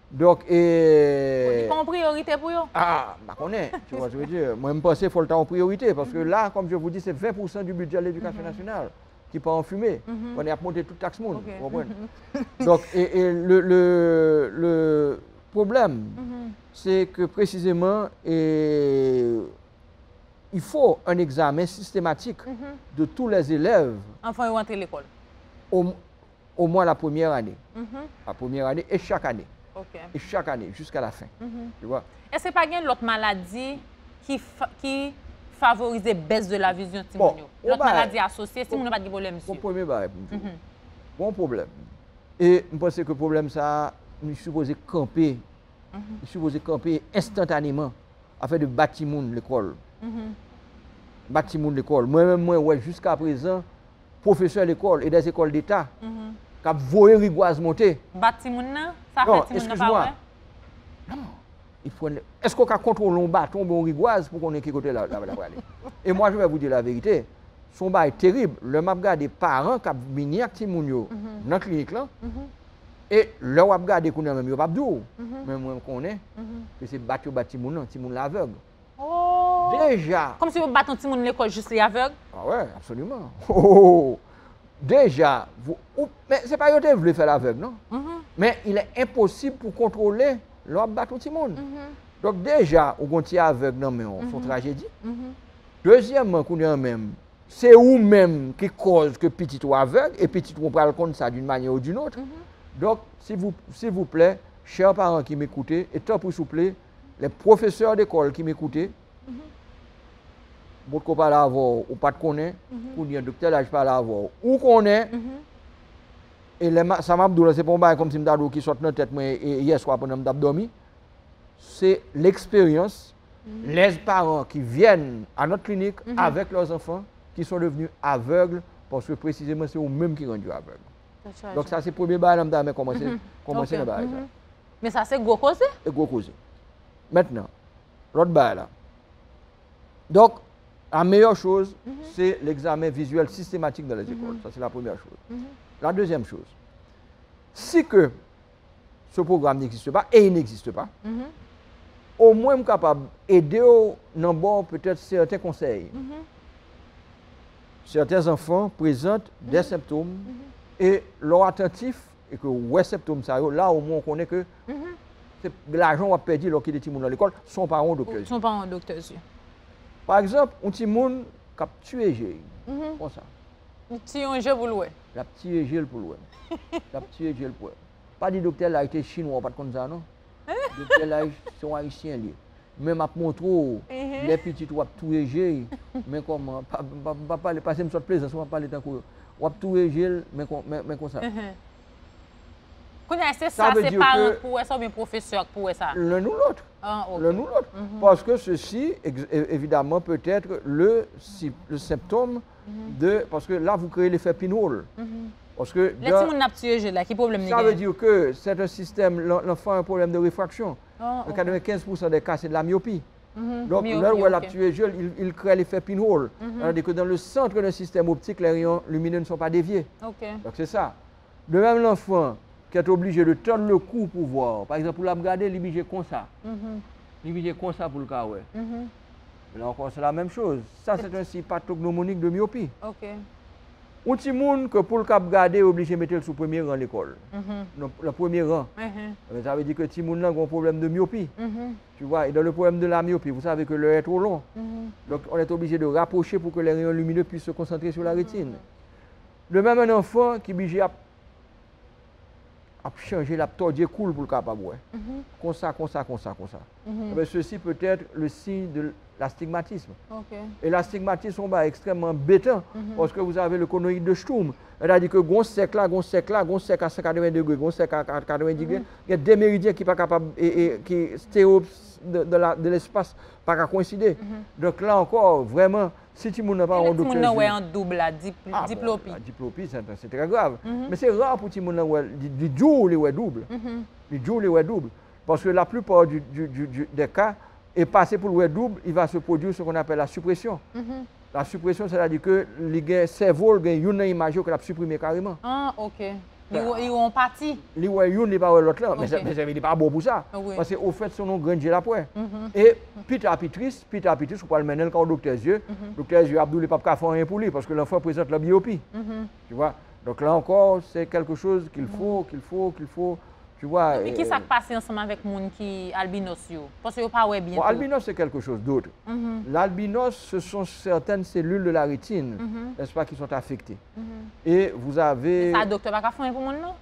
S2: Donc,
S1: et... en priorité pour eux?
S2: Ah, je connais, tu vois ce que je veux dire. Moi, je pense qu'il faut le temps en priorité, parce que là, comme je vous dis, c'est 20% du budget de l'éducation nationale. qui part en fumée. On a monté toute taxe monde. Donc, et le problème, c'est que précisément, il faut un examen systématique de tous les élèves.
S1: Enfin, ils rentrent à l'école.
S2: Au moins la première année. La première année et chaque année.
S1: Okay.
S2: Et chaque année, jusqu'à la fin. Tu vois?
S1: Est-ce que pas une autre maladie qui favorise la baisse de la vision de
S2: bon,
S1: l'autre maladie associée, si on n'a pas de problème?
S2: Bon premier bon problème. Et je pense que le problème, ça, nous sommes supposés camper. Nous sommes supposés camper instantanément afin de bâtir l'école. Bâtir l'école. Moi-même, jusqu'à présent, professeur d'école et des écoles d'État, qui ont voyé rigoise monter.
S1: Bâtir ça fait
S2: excuse-moi. Non. Est-ce qu'on peut contrôler un bâton ou un rigoise pour qu'on ait qui côté là Et moi, je vais vous dire la vérité. Son bas est terrible. Le m'a regardé des parents qui ont mis avec Timounio dans la clinique là. Et là, on a regardé qu'on a même pas d'eau. Mais moi, je connais que c'est battu Timoun l'aveugle.
S1: Oh.
S2: Déjà.
S1: Comme si vous battez Timoun l'école juste les aveugles?
S2: Ah ouais, absolument. Oh. Déjà, mais c'est pas que vous voulez faire l'aveugle, non? Mais il est impossible pour contrôler l'homme battre tout le monde. Donc déjà, on est aveugle dans son tragédie. Deuxièmement, c'est vous-même qui cause que petit ou aveugle et petit ou prend compte ça d'une manière ou d'une autre. Donc, s'il vous plaît, chers parents qui m'écoutent, et tant pour s'il vous plaît, les professeurs d'école qui m'écoutent, vous ne pouvez pas l'avoir ou pas de connaître, ou bien docteur là, je ne pas l'avoir, ou connaît. Et ça m'a dit, c'est pas comme si je me qui sort dans la tête hier soir pendant que je dormi. C'est l'expérience, les parents qui viennent à notre clinique avec leurs enfants qui sont devenus aveugles parce que précisément c'est eux-mêmes qui rendent aveugles. Donc ça c'est le premier bail que commencer le bail.
S1: Mais ça c'est gros cause?
S2: C'est gros cause. Maintenant, l'autre bail là. Donc, la meilleure chose, c'est l'examen visuel systématique dans les écoles. Ça c'est la première chose. La deuxième chose, si que ce programme n'existe pas, et il n'existe pas, au moins je suis capable d'aider dans peut-être certains conseils. Certains enfants présentent des symptômes et leur attentif, et que les symptômes, là au moins on connaît que l'argent va perdre lorsqu'il est dans l'école, son parent docteur.
S1: Son parent docteur.
S2: Par exemple, un petit monde qui a tué G. Comme ça.
S1: Un petit jeu pour louer.
S2: La petite gel pour louer. La petite gel pour louer. Pas du docteur là était chinois, pas comme ça, non? Le docteur là, sont haïtiens. Même à montrer les petits ou tout gel, mais comment? Pas parler, passer une sorte de plaisance, on va parler d'un coup. Ou tout gel, mais comme ça.
S1: C'est ça, c'est parents pour ça ou bien professeur pour ça?
S2: L'un ou l'autre. L'un ou l'autre. Parce que ceci, évidemment, peut être le symptôme de. Parce que là, vous créez l'effet pinhole. Parce que.
S1: Les petits gens tué là, qui problème?
S2: Ça veut dire que c'est un système, l'enfant a un problème de réfraction. 95% des cas, c'est de la myopie. Donc, là où elle a tué il crée l'effet pinhole. C'est-à-dire que dans le centre d'un système optique, les rayons lumineux ne sont pas déviés. Donc, c'est ça. De même, l'enfant qui est obligé de tendre le cou pour voir. Par exemple, pour la regarder, il est obligé comme ça. Il est obligé comme ça pour le cas, ouais. Là encore, c'est la même chose. Ça, c'est un signe pathognomonique de myopie. Un petit monde que pour le cas regarder, est obligé de mettre le sous premier rang à l'école. Le premier rang. Ça veut dire que le petit monde a un problème de myopie. Tu vois, et dans le problème de la myopie, vous savez que l'œil est trop long. Donc, on est obligé de rapprocher pour que les rayons lumineux puissent se concentrer sur la rétine. De même, un enfant qui est obligé à changer la tordier cool pour le capable. Comme ça. Ceci peut être le signe de l'astigmatisme. Et l'astigmatisme est extrêmement bêtant parce que vous avez le conoïde de Sturm. C'est-à-dire que gon sec à 180 degrés, gon sec à 80 degrés, il y a des méridiens qui ne sont pas capables qui stéréo de l'espace pas coïncider. Donc là encore, vraiment, si tu n'as pas un docteur.
S1: Si tu n'as en double, diplopie.
S2: La diplopie, c'est très grave. Mais c'est rare pour tu n'as du jour, les double. Du jour, les double. Parce que la plupart des cas, et passer pour le double, il va se produire ce qu'on appelle la suppression. La suppression, c'est-à-dire que le cerveau a une image qu'il a supprimé carrément.
S1: Ah, ok. Ils ont parti.
S2: Ils ont une pas l'autre là, mais ça n'est pas bon pour ça. Parce qu'au fait, son nom grandit après. Et petit à petit, on peut le mener au docteur Yeux. Docteur Yeux, Abdoul n'est pas faire rien pour lui parce que l'enfant présente la myopie. Tu vois? Donc là encore, c'est quelque chose qu'il faut. Tu vois,
S1: et qui s'est passé ensemble avec les gens qui sont albinos? Parce que pas bien.
S2: Bon, albinos, c'est quelque chose d'autre. L'albinos, ce sont certaines cellules de la rétine, n'est-ce pas, qui sont affectées. Et vous avez...
S1: Ça, docteur, pas faire pour moi, non?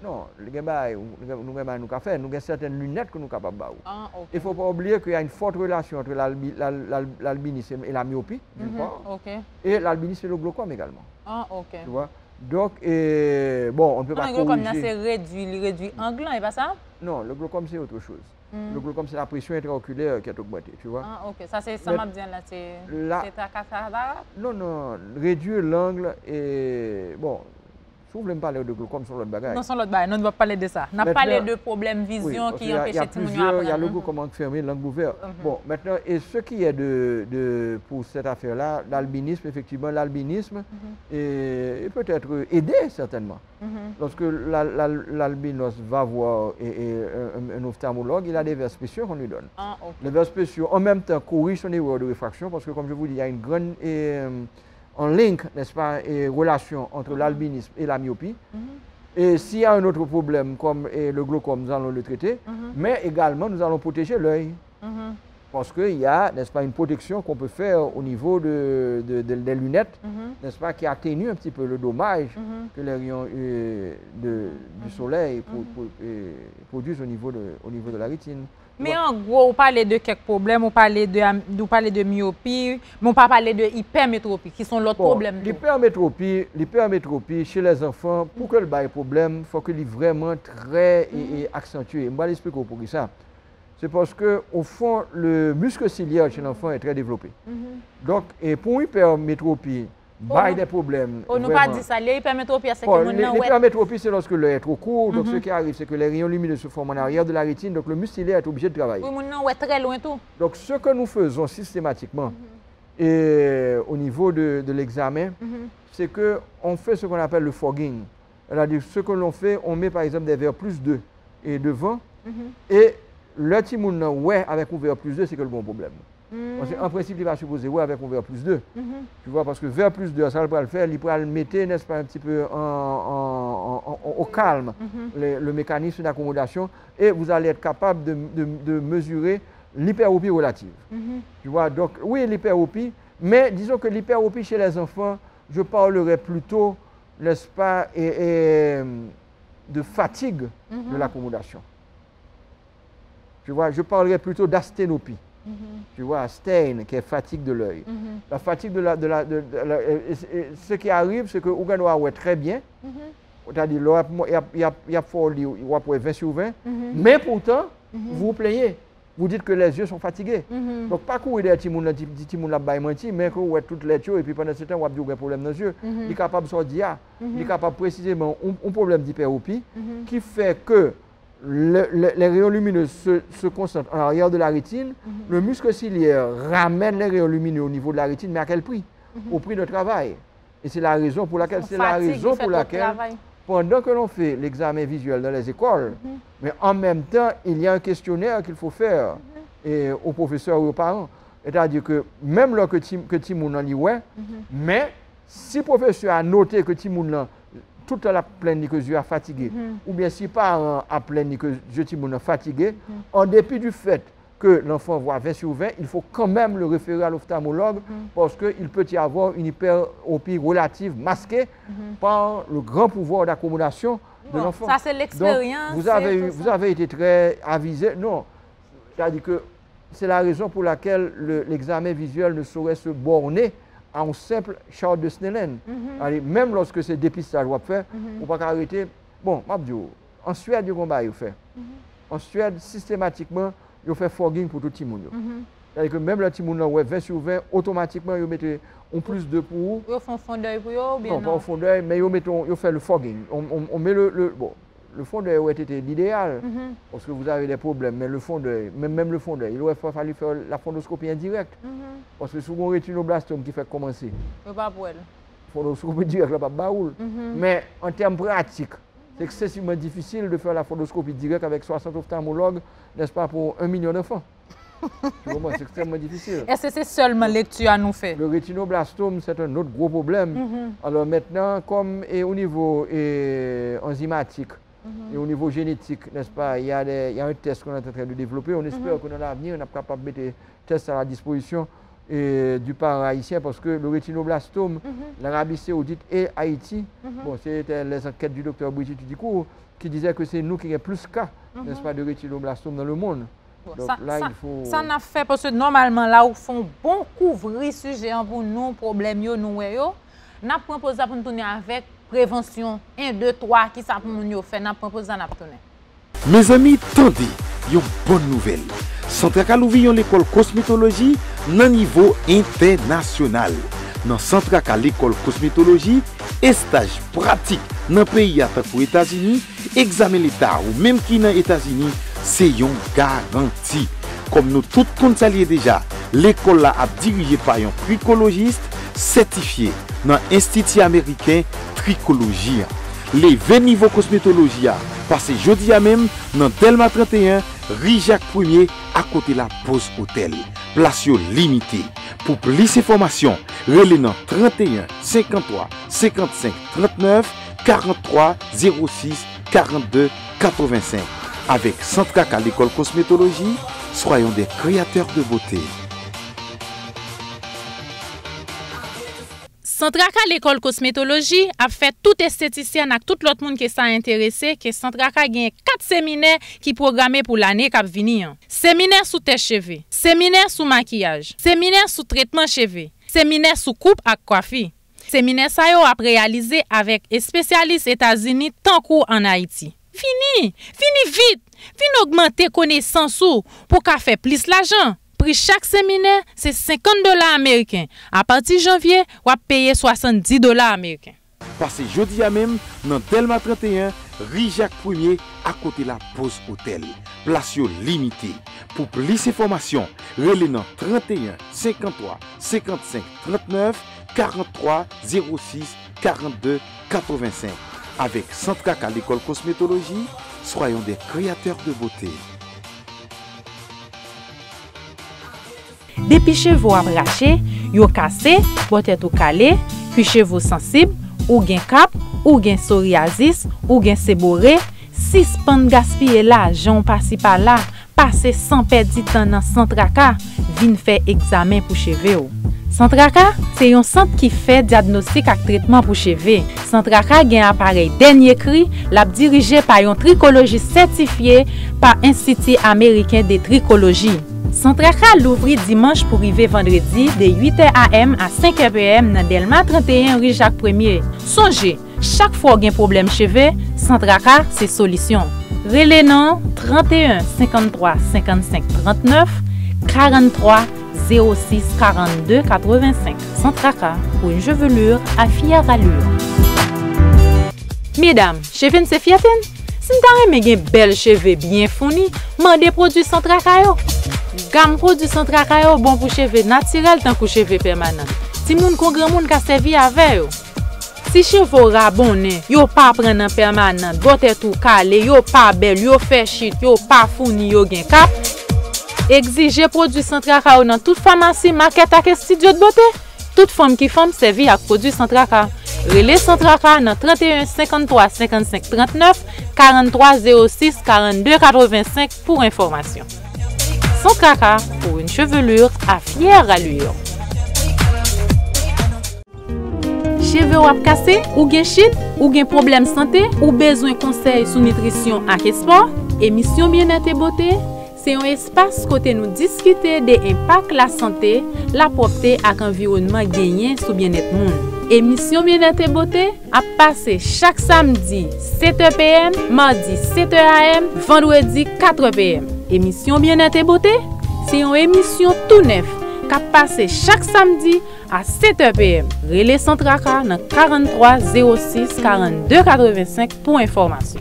S2: Non, nous avons certaines lunettes que nous sommes capables de faire.
S1: Okay.
S2: Il ne faut pas oublier qu'il y a une forte relation entre l'albinisme et la myopie, d'une part, et l'albinisme et le glaucome également.
S1: Ok.
S2: Tu vois? Donc, bon, on ne peut pas corriger.
S1: Le glaucome, c'est réduit en gland, et pas ça?
S2: Non, le glaucome, c'est autre chose. Le glaucome, c'est la pression intraoculaire qui est augmentée, tu vois.
S1: Ok. Ça, c'est ça m'a dit là, c'est ta cataracte?
S2: Non, réduire l'angle et... Bon, si vous voulez me parler de glaucome sur l'autre bagaille.
S1: Non, sur l'autre bagaille, non, on ne va pas parler de ça. On a parlé de problèmes vision qui empêchent les gens d'apprendre.
S2: Il y a le glaucome fermé, l'angle ouvert. Bon, maintenant, et ce qui est pour cette affaire-là, l'albinisme, effectivement, l'albinisme, et peut-être aider certainement. Lorsque l'albinos va voir un ophtalmologue, il a des verres spéciaux qu'on lui donne. Les verres spéciaux, en même temps, corrigent son erreur de réfraction, parce que comme je vous dis, il y a une grande... en link, n'est-ce pas, et relation entre l'albinisme et la myopie. Et s'il y a un autre problème comme le glaucome, nous allons le traiter, mais également nous allons protéger l'œil. Parce qu'il y a, n'est-ce pas, une protection qu'on peut faire au niveau des lunettes, n'est-ce pas, qui atténue un petit peu le dommage que les rayons du soleil produisent au niveau de la rétine.
S1: Mais en gros, on parlait de quelques problèmes, on parlait de myopie, mais on ne parle pas de hypermétropie, qui sont l'autre problème.
S2: L'hypermétropie chez les enfants, pour que le bail problème, il faut qu'il soit vraiment très accentué. Je vais l'expliquer pour ça. C'est parce qu'au fond, le muscle ciliaire chez l'enfant est très développé. Donc, et pour hypermétropie, il y a des problèmes.
S1: On ne pas dit ça. L'hypermétropie, c'est que
S2: l'hypermétropie, c'est lorsque l'œil est trop court. Donc, ce qui arrive, c'est que les rayons lumineux se forment en arrière de la rétine. Donc, le muscle ciliaire est obligé de travailler.
S1: Oui, mais très loin tout.
S2: Donc, ce que nous faisons systématiquement et au niveau de l'examen, c'est qu'on fait ce qu'on appelle le fogging. C'est-à-dire, ce que l'on fait, on met par exemple des verres plus 2 et devant. Et le petit monde ouais avec un verre plus 2, c'est que le bon problème. Parce qu'en principe, il va supposer ouais avec un verre plus 2. Tu vois, parce que verre plus 2, ça va le faire, il pourra le mettre, n'est-ce pas, un petit peu au calme, le mécanisme d'accommodation, et vous allez être capable de mesurer l'hyperopie relative. Tu vois, donc oui, l'hyperopie, mais disons que l'hyperopie chez les enfants, je parlerai plutôt, n'est-ce pas, de fatigue de l'accommodation. Tu vois, je parlerai plutôt d'asténopie. Tu vois, asthène, qui est fatigue de l'œil. La fatigue ce qui arrive, c'est que Ouganoa est très bien. C'est-à-dire, il y a 20 sur 20. Mais pourtant, vous vous plaignez. Vous dites que les yeux sont fatigués. Donc, pas courir des petits gens là-bas, mais que vous êtes toutes les yeux et puis pendant ce temps, vous avez un problème dans les yeux. Il est capable de sortir. Il est capable précisément un problème d'hyperopie qui fait que les rayons lumineux se concentrent en arrière de la rétine. Le muscle ciliaire ramène les rayons lumineux au niveau de la rétine, mais à quel prix? Au prix de travail. Et c'est la raison pour laquelle, pendant que l'on fait l'examen visuel dans les écoles, mais en même temps, il y a un questionnaire qu'il faut faire aux professeurs et aux parents. C'est-à-dire que même là que Timoun en lit, mais si le professeur a noté que Timoun toute la plaine que je suis fatigué, ou bien si parent a plaine que je suis fatigué, en dépit du fait que l'enfant voit 20 sur 20, il faut quand même le référer à l'ophtalmologue parce qu'il peut y avoir une hyperopie relative masquée par le grand pouvoir d'accommodation de l'enfant.
S1: Ça, c'est l'expérience.
S2: Vous avez été très avisé. Non, c'est-à-dire que c'est la raison pour laquelle l'examen visuel ne saurait se borner à un simple chart de Snellen. Même lorsque c'est dépistage, on va faire, on ne peut pas arrêter. Bon, en Suède, il y a fait. En Suède, systématiquement, il fait fogging pour tout le monde. C'est-à-dire que même le petit monde, 20 sur 20, automatiquement, ils mettent un plus de pour vous.
S1: Ils font fond d'œil pour eux ou bien
S2: non? Pas au fond d'œil, mais ils font le fogging. On met le fond d'œil aurait été l'idéal, parce que vous avez des problèmes, mais le fond d'œil, même le fond d'œil, il aurait fallu faire la fondoscopie indirecte. Parce que souvent, rétinoblastome qui fait commencer.
S1: Pas pour elle.
S2: Fondoscopie directe, pas baoul. Mais en termes pratiques, C'est excessivement difficile de faire la photoscopie directe avec 60 ophtalmologues, n'est-ce pas, pour 1 million d'enfants. C'est extrêmement difficile.
S1: Est-ce que c'est seulement lecture à nous faire?
S2: Le rétinoblastome, c'est un autre gros problème. Alors maintenant, comme au niveau enzymatique et au niveau génétique, n'est-ce pas, il y a un test qu'on est en train de développer. On espère que dans l'avenir, on est capable de mettre des tests à la disposition du parent haïtien parce que le rétinoblastome, l'Arabie Saoudite et Haïti, bon, c'était les enquêtes du docteur Brigitte Ducourt qui disait que c'est nous qui avons plus cas, n'est-ce pas, de rétinoblastome dans le monde. Donc, là, il faut...
S1: Ça n'a fait parce que normalement, là où font bon couvrir sujet pour nous, problème, nous, nous avons proposé pour nous tourner avec prévention 1, 2, 3, qui ça pour nous faire, nous avons proposé pour nous tourner.
S3: Mes amis, tendez, une bonne nouvelle. Centre Akal ouvri l'école cosmétologie dans niveau international. Dans Centre Akal l'école cosmétologie, et stage pratique dans le pays à aux États-Unis, examen l'État ou même qui dans les États-Unis, c'est une garantie. Comme nous tous connaissons déjà, l'école a dirigé par un tricologiste certifié dans l'Institut américain Tricologie. Les 20 niveaux cosmétologie passé jeudi à même dans Delma 31, Rijac 1er à côté de la pause hôtel. Place limitée. Pour plus d'informations, relais dans 31 53 55 39 43 06 42 85. Avec Centre Akal l'école cosmétologie, soyons des créateurs de beauté.
S1: Centre Akal l'école cosmétologie a fait tout esthéticien et tout l'autre monde qui s'est intéressé que Centre Akal gagne 4 séminaires qui programmés pour l'année qui va venir. Séminaire sous tes cheveux, séminaire sous maquillage, séminaire sous traitement cheveux, séminaire sous coupe à coiffure. Séminaire ça yo a réalisé avec des spécialistes États-Unis tant qu'en Haïti. Fini vite, fin augmenter connaissance pour qu'a faire plus l'argent. Prix chaque séminaire, c'est $50 américains. À partir de janvier, on va payer $70 américains.
S3: Passez jeudi à même dans Delma 31, Rijac 1er à côté de la pause hôtel. Place limitée. Pour plus d'informations, relais dans 31 53 55 39 43 06 42 85. Avec Centre Akal l'école cosmétologie, soyons des créateurs de beauté.
S1: Depuis cheveux arrachés, yo cassé, peut-être ou calé, puis cheveux sensibles, ou gen cap, ou gen psoriasis, ou gen séborrhée, si pan gaspiller là, j'en passe par là, passer sans perdre temps dans Centre Akal, vinn faire examen pour cheveux. Centre Akal, c'est un centre qui fait diagnostic et traitement pour cheveux. Centre Akal gen appareil dernier cri, l'a dirigé par un tricologiste certifié par Institut américain de tricologie. Centre Akal l'ouvri dimanche pour arriver vendredi de 8h am à 5h pm dans Delma 31 rue Jacques 1er. Songez, chaque fois qu'il y a un problème cheveux, Centre Akal c'est solution. Relais non 31 53 55 39 43 06 42 85. Centre Akal pour une chevelure à fière allure. Mesdames, cheveux c'est fiaten? Si vous avez des belles cheveux bien fournis, mandez produits Centre Akal. Gamme produit Centre Akal bon pour cheveux naturels tant que cheveux permanents. Si moun kon grand moun ka servi avec yo. Si cheveux rabonné, yo pas prendre en permanent, botte tout calé, yo pas belle, yo fait chit, yo pas fourni, yo gen cap. Exigez produit Centre Akal dans toute pharmacie, market ak studio de beauté. Toute femme qui femme servi avec produit Centre Akal. Relais Centre Akal dans 31 53 55 39 43 06 42 85 pour information. Centre Akal pour une chevelure à fière allure. Cheveux wap cassé, ou gen chit, ou gen problème santé, ou besoin conseil sur nutrition et sport, émission Bien-être et beauté, c'est un espace côté nous discuter des impacts la santé, la propreté et l'environnement gagné sur bien-être monde. Émission Bien-être et beauté a passé chaque samedi 7h pm, mardi 7h am, vendredi 4h pm. Émission Bien-être et beauté, c'est une émission tout neuf qui a passé chaque samedi à 7h pm. Relais Centre Akal dans 43 06 42 85 pour information.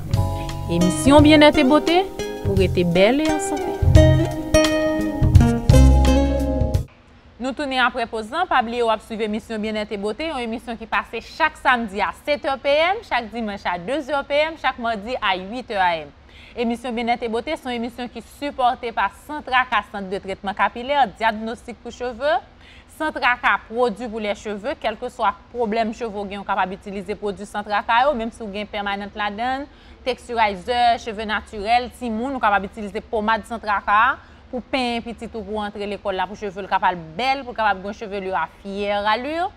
S1: Émission Bien-être et beauté pour être belle et en santé. Nous tournons après posant, pas oublier de suivre l'émission Bien-être et Beauté, une émission qui passe chaque samedi à 7h PM, chaque dimanche à 2h PM, chaque mardi à 8h AM. Émission Bien-être et Beauté sont émissions qui sont supportées par Centraca, centre de traitement capillaire, diagnostic pour cheveux, Centraca, produit pour les cheveux, quel que soit problème cheveux, vous êtes capable d'utiliser produit Centraca, même si vous avez permanent là-dedans, texturizer, cheveux naturels, si vous êtes capable d'utiliser pommade Centraca pour peindre petit ou pour entrer l'école là pour cheveux capable belle, pour capable avoir chevelure à fière allure.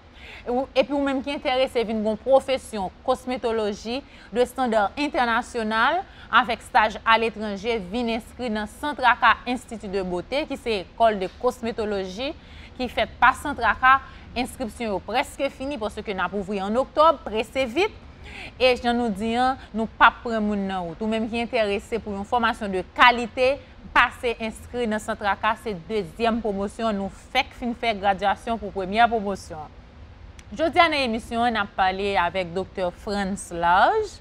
S1: Et puis, ou même qui intéresse une profession cosmétologie de standard international avec stage à l'étranger, vient inscrit dans Centraca Institut de Beauté, qui c'est école de cosmétologie, qui fait par Centraca, inscription est presque finie parce que nous avons ouvert en octobre, pressé vite. Et je nous dis, nous ne pas prendre mon route. Ou même qui est intéressé pour une formation de qualité, passer inscrit dans Centraca, c'est deuxième promotion. Nous fait graduation pour première promotion. Aujourd'hui, dans l'émission, on a parlé avec Dr. Franz Lage,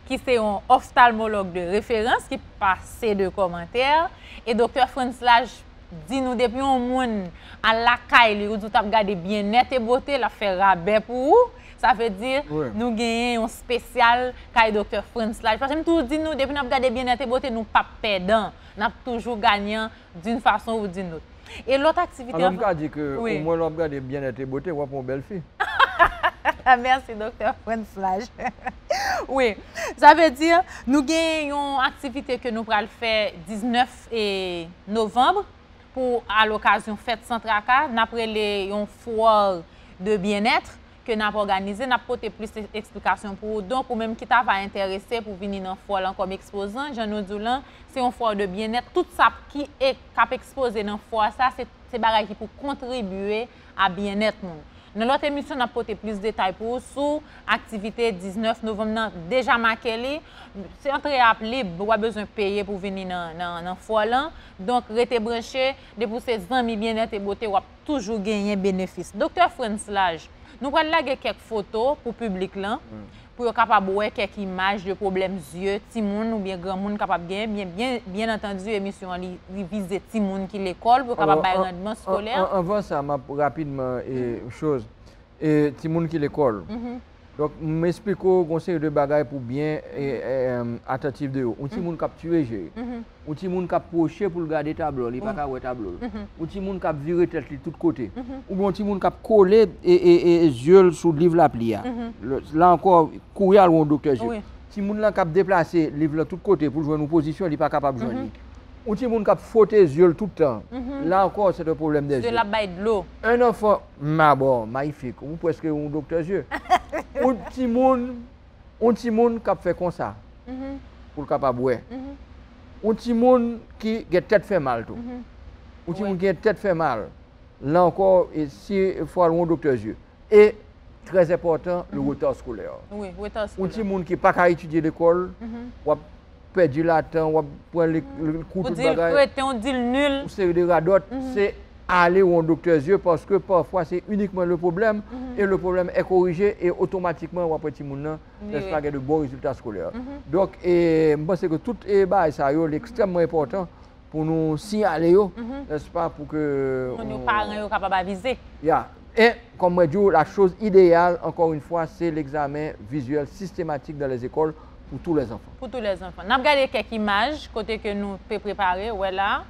S1: qui est un ophtalmologue de référence, qui passe de commentaires. Et Dr. Franz Lage dit nous depuis un monde à la caille, où tu as regardé bien-être et beauté, la fait rabais pour vous. Ça veut dire que nous gagnons un spécial caille Dr. Franz Lage. Parce que nous dit nous depuis nous regardé bien-être et beauté, nous pas perdants, nous toujours gagnant d'une façon ou d'une autre. Et l'autre activité.
S2: Alors, on dit que au moins on regarde bien-être et beauté, on va une belle fille.
S1: Merci, Dr. Franz Lage. Oui, ça veut dire que nous avons une activité que nous allons faire 19 novembre pour à l'occasion fête Centraca. Nous avons une foire de bien-être que nous avons organisée. Nous avons porté plus d'explications pour vous. Donc, ou même qui t'a intéressé pour venir dans la foire comme exposant, Jean Odoulan, c'est une foire de bien-être. Tout ça qui est exposé dans la foire, c'est des choses qui pour contribuer à bien-être. Dans l'autre émission, on a porté plus de détails pour vous sur l'activité 19 novembre. Déjà marqué, c'est entrée à libre, vous avez besoin de payer pour venir dans la foire. Donc, restez branchés, pour ces amis bien-être et beauté, vous avez toujours gagné bénéfice. Dr. Franz Lage, nous allons laguer quelques photos pour le public là, pour être capable de voir quelques images de problèmes yeux, petit monde ou bien grand monde capable de gagner. Bien entendu, l'émission vise petit monde qui l'école pour capable de rendement scolaire.
S2: Avant ça, rapidement une chose. Et petit monde qui l'école. Donc, m'explique un série de bagages pour bien attentif de eux. Un petit monde qui a tué, un petit monde qui a poché pour garder tableau, il n'y a pas de tableau. Un petit monde qui a viré tête de tous côtés. Ou un petit monde qui a collé et yeux sous le livre la pli. Là encore, courir au docteur. Un petit monde qui a déplacé le livre de tous côtés pour jouer une position, il n'est pas capable de jouer. Un petit monde qui a frotté les yeux tout le temps. Là encore, c'est un problème des yeux.
S1: De la baille de l'eau.
S2: Un enfant, magnifique, ou presque un docteur yeux. Un petit monde qui a fait comme ça, pour le capable de boire. Un petit monde qui a tête fait mal. Un petit monde qui a tête fait mal. Là encore, il faut aller au docteur yeux. Et, très important, le retard scolaire.
S1: Oui, retard scolaire.
S2: Un petit monde qui n'a pas qu'à étudier l'école, perdu la temps, on prend le coup de bagage.
S1: On dit nul.
S2: C'est de radotes, c'est aller au docteur yeux parce que parfois c'est uniquement le problème et le problème est corrigé et automatiquement on petit monde n'est pas de bons résultats scolaires. Donc je pense que tout ça est extrêmement important pour nous signaler, n'est-ce pas, pour que
S1: nos parents soient capables de viser.
S2: Et comme je dis, la chose idéale, encore une fois, c'est l'examen visuel systématique dans les écoles. Pour tous les enfants.
S1: Pour tous les enfants. Nous avons regardé quelques images côté que nous pouvons préparer. Voilà.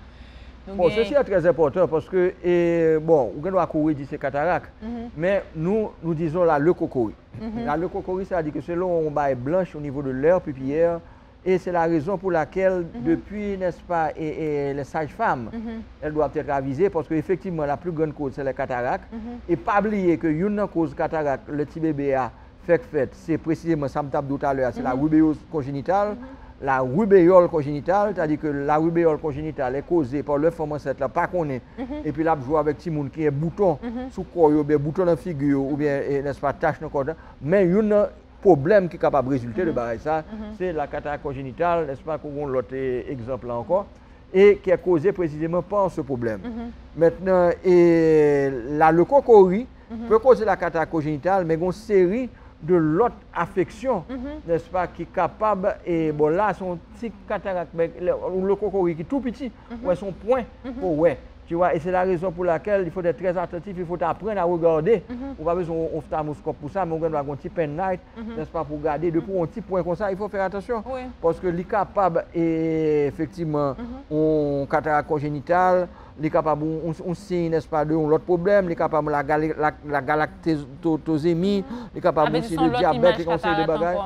S2: Bon, ceci est très important parce que, bon, on doit courir d'ici cataracte, mais nous disons la leucocorie. La leucocorie, ça veut dire que selon on baille blanche au niveau de l'air pupillaire, et c'est la raison pour laquelle, depuis, n'est-ce pas, les sages-femmes, elles doivent être avisées parce qu'effectivement, la plus grande cause, c'est les cataractes. Et pas oublier que une cause cataracte, le petit bébé a fait, c'est précisément, ça me tape tout à l'heure, c'est la rubéole congénitale. La rubéole congénitale, c'est-à-dire que la rubéole congénitale est causée par le femme enceinte, là, pas qu'on est. Et puis là, je joue avec petit monde qui est bouton sous corps, ou bien bouton dans la figure, ou bien, n'est-ce pas, tache dans le corps. Mais il y a un problème qui est capable de résulter de ça, c'est la cataracte congénitale, n'est-ce pas, qu'on a l'autre exemple là encore, et qui est causée précisément par ce problème. Maintenant, la leucocorie peut causer la cataracte congénitale, mais il y a une série de l'autre affection, n'est-ce pas, qui est capable, et bon là, son petit cataracte, le cocorie qui est tout petit, ouais, son point, ouais, Tu vois, et c'est la raison pour laquelle il faut être très attentif, il faut apprendre à regarder. On va besoin d'un ophtalmoscope pour ça, mais on doit avoir un petit pen night, n'est-ce pas, pour garder. Depuis un petit point comme ça, il faut faire attention.
S1: Oui.
S2: Parce que les capable, effectivement, on cataracte congénitale, les capable, on signe, n'est-ce pas, de l'autre problème, les capable la galactosémie, les capable aussi de diabète, les cancers de bagages.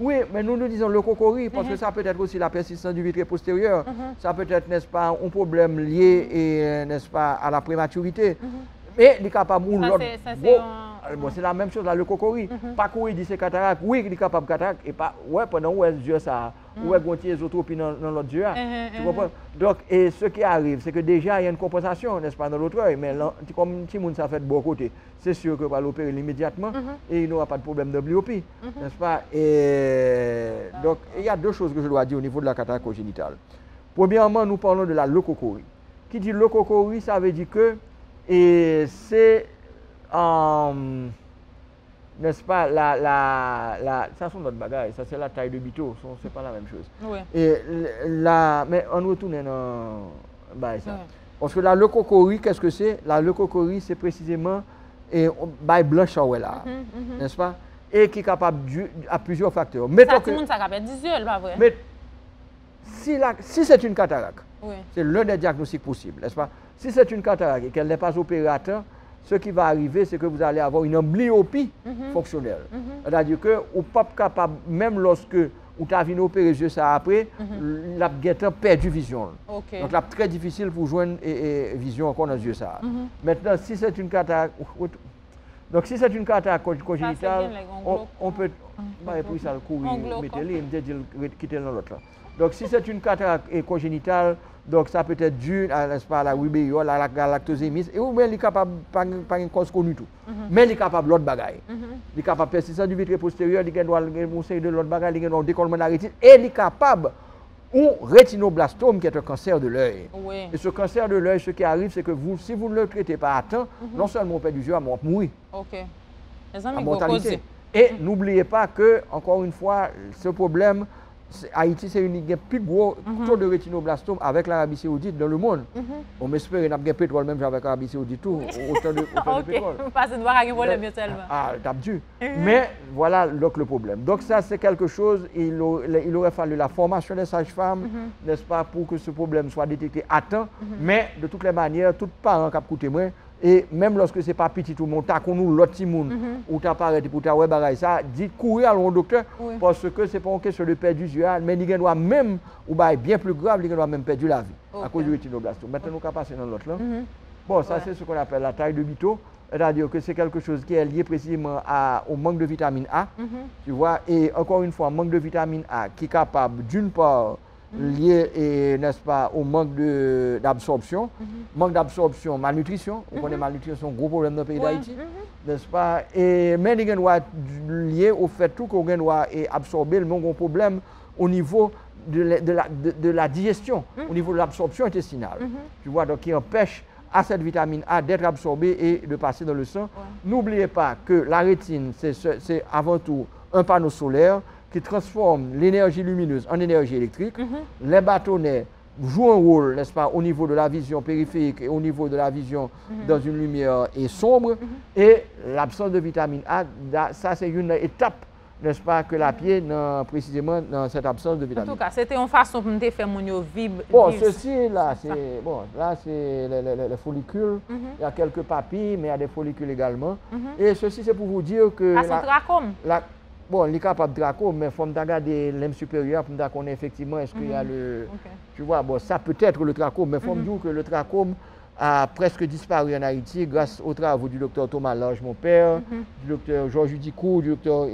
S2: Oui, mais nous disons le cocori, parce que ça peut être aussi la persistance du vitré postérieur. Ça peut être, n'est-ce pas, un problème lié, n'est-ce pas, à la prématurité. Mais les capables ou l'autre. Bon, c'est la même chose là, le cocori. Pas qu'on dit c'est cataracte, oui, il est capable de cataracte, et pas, ouais, pendant où est-ce que ça, où est-ce qu'il y a des autotropies dans l'autre yeux. Tu comprends? Donc, et ce qui arrive, c'est que déjà, il y a une compensation, n'est-ce pas, dans l'autre œil, mais là, comme tout le monde ça fait de bon côté, c'est sûr que va l'opérer immédiatement et il n'aura pas de problème de myopie, n'est-ce pas? Et donc, il y a deux choses que je dois dire au niveau de la cataracte congénitale. Premièrement, nous parlons de la leucocorie. Qui dit leucocorie, ça veut dire que c'est, n'est-ce pas, ça sont notre bagage, ça c'est la taille de bito, c'est pas la même chose.
S1: Oui.
S2: Et mais on retourne dans ça. Parce que la leucocorie, qu'est-ce que c'est? La leucocorie, c'est précisément bail blanche là, n'est-ce pas? Et qui est capable à plusieurs facteurs.
S1: Ça, tout le monde capable de dire, pas vrai?
S2: Mais si c'est une cataracte,
S1: oui, c'est
S2: l'un des diagnostics possibles, n'est-ce pas? Si c'est une cataracte et qu'elle n'est pas opérateur, ce qui va arriver, c'est que vous allez avoir une amblyopie fonctionnelle. C'est-à-dire que vous n'êtes pas capable, même lorsque vous avez opéré les yeux ça après, la guettant perdu vision.
S1: Okay.
S2: Donc, c'est très difficile pour joindre vision encore dans les yeux ça. Maintenant, si c'est une cataracte, donc si c'est une cataracte congénitale, on peut, et puis ça le courir, mettez-le, quitter l'autre là. Donc, si c'est une cataracte congénitale, donc ça peut être dû à la rubéole, à la galactosémie, et ou bien il est capable, pas une cause connue tout. Mais il est capable l'autre bagaille. Il est capable de persistance du vitré postérieur, il doit conseiller de l'autre bagaille, il doit décollement de la rétine, et il est capable ou rétinoblastome qui est un cancer de l'œil.
S1: Oui.
S2: Et ce cancer de l'œil, ce qui arrive, c'est que si vous ne le traitez pas à temps, non seulement on perd du yeux, mais on mourir.
S1: Ok.
S2: La mortalité. Et n'oubliez pas que, encore une fois, ce problème, Haïti, c'est une des plus gros taux de rétinoblastome avec l'Arabie Saoudite dans le monde. On m'espère qu'il y a un pétrole même avec l'Arabie Saoudite, tout, autant de pétrole.
S1: Parce que nous avons un problème seulement.
S2: Ah, t'as dû. Mais voilà donc le problème. Donc ça, c'est quelque chose, il aurait fallu la formation des sages-femmes, n'est-ce pas, pour que ce problème soit détecté à temps. Mais de toutes les manières, tout parent qui a coûté moins, et même lorsque ce n'est pas petit tout le monde, qu'on nous l'autre petit monde, ou tu as pas arrêté pour ta ouais bagaille ça, dit courir à l'on docteur, parce que ce n'est pas une question de perdre du yeux, mais il doit même, ou bien plus grave, il doit même perdre la vie à cause du rétinoblastome. Maintenant, nous allons passer dans l'autre là. Bon, ça c'est ce qu'on appelle la taille de bito, c'est-à-dire que c'est quelque chose qui est lié précisément au manque de vitamine A, tu vois, et encore une fois, manque de vitamine A qui est capable d'une part lié, n'est-ce pas, au manque d'absorption. Manque d'absorption, malnutrition. On connaît malnutrition, c'est un gros problème dans le pays d'Haïti. N'est-ce pas? Et mais il doit lié au fait tout qu'on doit absorber le manque de problème au niveau de la digestion, au niveau de l'absorption intestinale. Tu vois, donc qui empêche à cette vitamine A d'être absorbée et de passer dans le sang. N'oubliez pas que la rétine, c'est avant tout un panneau solaire qui transforme l'énergie lumineuse en énergie électrique. Les bâtonnets jouent un rôle, n'est-ce pas, au niveau de la vision périphérique et au niveau de la vision dans une lumière sombre. Et l'absence de vitamine A, ça c'est une étape, n'est-ce pas, que la pied précisément dans cette absence de vitamine A.
S1: En tout cas, c'était une façon pour nous faire mon vivre.
S2: Bon, ceci là, c'est les follicules. Il y a quelques papilles, mais il y a des follicules également. Et ceci c'est pour vous dire que...
S1: Ah, c'est trachome.
S2: Bon, il est capable de trachome, mais il faut regarder l'âme supérieure pour qu'on ait effectivement, est-ce qu'il y a le... Tu vois, bon, ça peut être le trachome, mais il faut me dire que le trachome a presque disparu en Haïti grâce aux travaux du docteur Thomas Lange, mon père, du docteur Georges Dicou, du docteur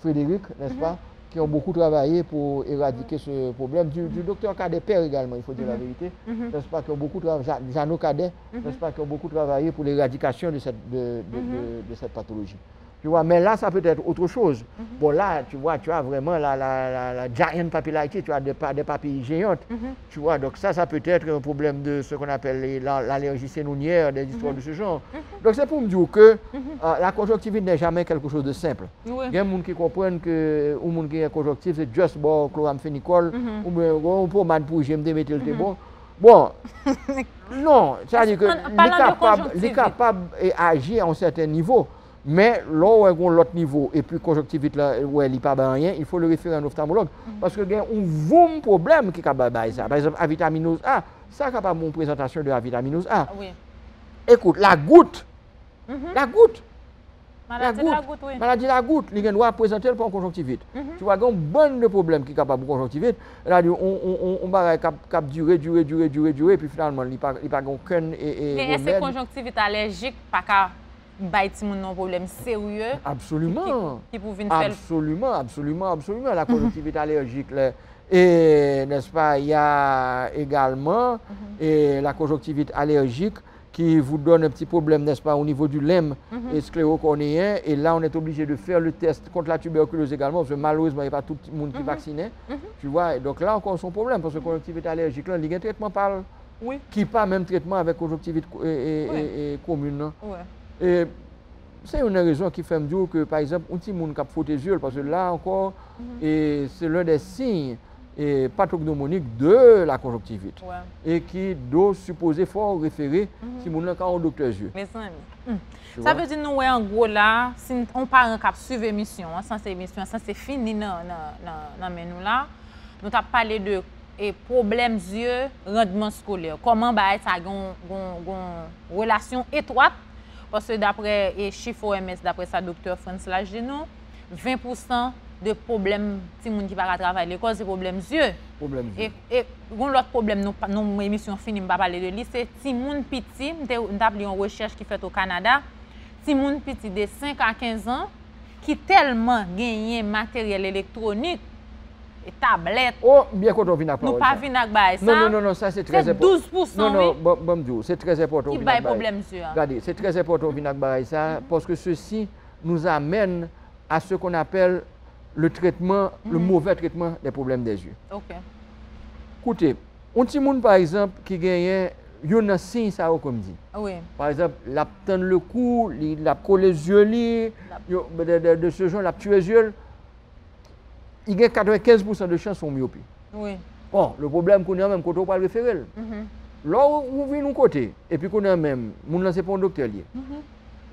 S2: Frédéric, n'est-ce pas, qui ont beaucoup travaillé pour éradiquer ce problème. Du docteur Cadet Père également, il faut dire la vérité, n'est-ce pas, qui ont beaucoup travaillé, Jeannot Cadet, n'est-ce pas, qui ont beaucoup travaillé pour l'éradication de cette pathologie. Tu vois, mais là, ça peut être autre chose. Bon, là, tu vois, tu as vraiment la giant papillarité, tu as des papilles géantes. Tu vois, donc ça peut être un problème de ce qu'on appelle l'allergie sénonière, des histoires de ce genre. Donc, c'est pour me dire que la conjonctivite n'est jamais quelque chose de simple. Il y a des gens qui comprennent que le monde qui est conjonctif, c'est juste bon chloramphénicol, ou bien on peut mettre pour j'aime mettre le bon. Bon, non, c'est-à-dire que
S1: Parlant de
S2: les capables d'agir à un certain niveau, mais là où on a l'autre niveau et puis conjonctivite là où il n'y a pas rien, il faut le référer à un ophtalmologue parce que il y a un vrai problème qui est capable de ça. Par exemple, la vitaminose A, ça capable une présentation de la vitaminose A.
S1: Oui.
S2: Écoute, la goutte. La goutte.
S1: Maladie de la goutte, oui.
S2: Maladie de la goutte, il doit présenter pour conjonctivite. Tu vois, il y a un bon de problème qui est capable de conjonctivite. Là, on va durer, puis finalement, il n'y a pas aucun
S1: mais est-ce que conjonctivite allergique, pas qu'à un problème sérieux?
S2: Absolument.
S1: Qui peut venir faire.
S2: Absolument. La conjonctivite allergique, là, et n'est-ce pas, il y a également la conjonctivite allergique qui vous donne un petit problème, n'est-ce pas, au niveau du lemme et sclérocornéen. Et là, on est obligé de faire le test contre la tuberculose également, parce que malheureusement, il n'y a pas tout le monde qui est vacciné. Tu vois, et donc là, encore son problème, parce que conjonctivite allergique, là, il y a un traitement qui n'est pas même traitement avec conjonctivite commune. Non?
S1: Ouais.
S2: Et c'est une raison qui fait me dire que, par exemple, un petit monde qui a fauté les yeux, parce que là encore, et c'est l'un des signes pathognomoniques de la conjonctivite.
S1: Ouais.
S2: Et qui doit supposer fort référer si mon cas au docteur yeux.
S1: Mais ça veut dire nous en gros là, si on part en cap suivre émission, sans cette émission, ça c'est fini dans nous là, nous t'a parlé de problèmes yeux, rendement scolaire. Comment bah ça a une relation étroite parce que d'après les chiffres OMS, d'après ça docteur France Lageno, 20% de problèmes si moun qui va travailler l'école c'est problème yeux. Et l'autre problème nous émission fini pas parler de lui c'est si moun petit m't'a une recherche qui fait au Canada si moun petit de 5 à 15 ans qui tellement gagné matériel électronique et tablette.
S2: Oh, bien qu'on vienne à
S1: nous pas venir avec ça.
S2: Non, ça c'est très important.
S1: 12%.
S2: Non, bon, c'est très important.
S1: Qui bail problème yeux.
S2: Regardez, c'est très important venir avec ça parce que ceci nous amène à ce qu'on appelle le traitement, le mauvais traitement des problèmes des yeux.
S1: OK.
S2: Écoutez, un petit monde par exemple qui gagne un signe ça comme dit.
S1: Oui.
S2: Par exemple, la tendre le cou, la coller les yeux de ce genre, la tuer les yeux. Il y a 95% de chances sont myopie.
S1: Oui.
S2: Bon, le problème qu'on a même quand on parle référé. Là où on vient de côté et puis qu'on a même, mon là c'est pas un docteur lié.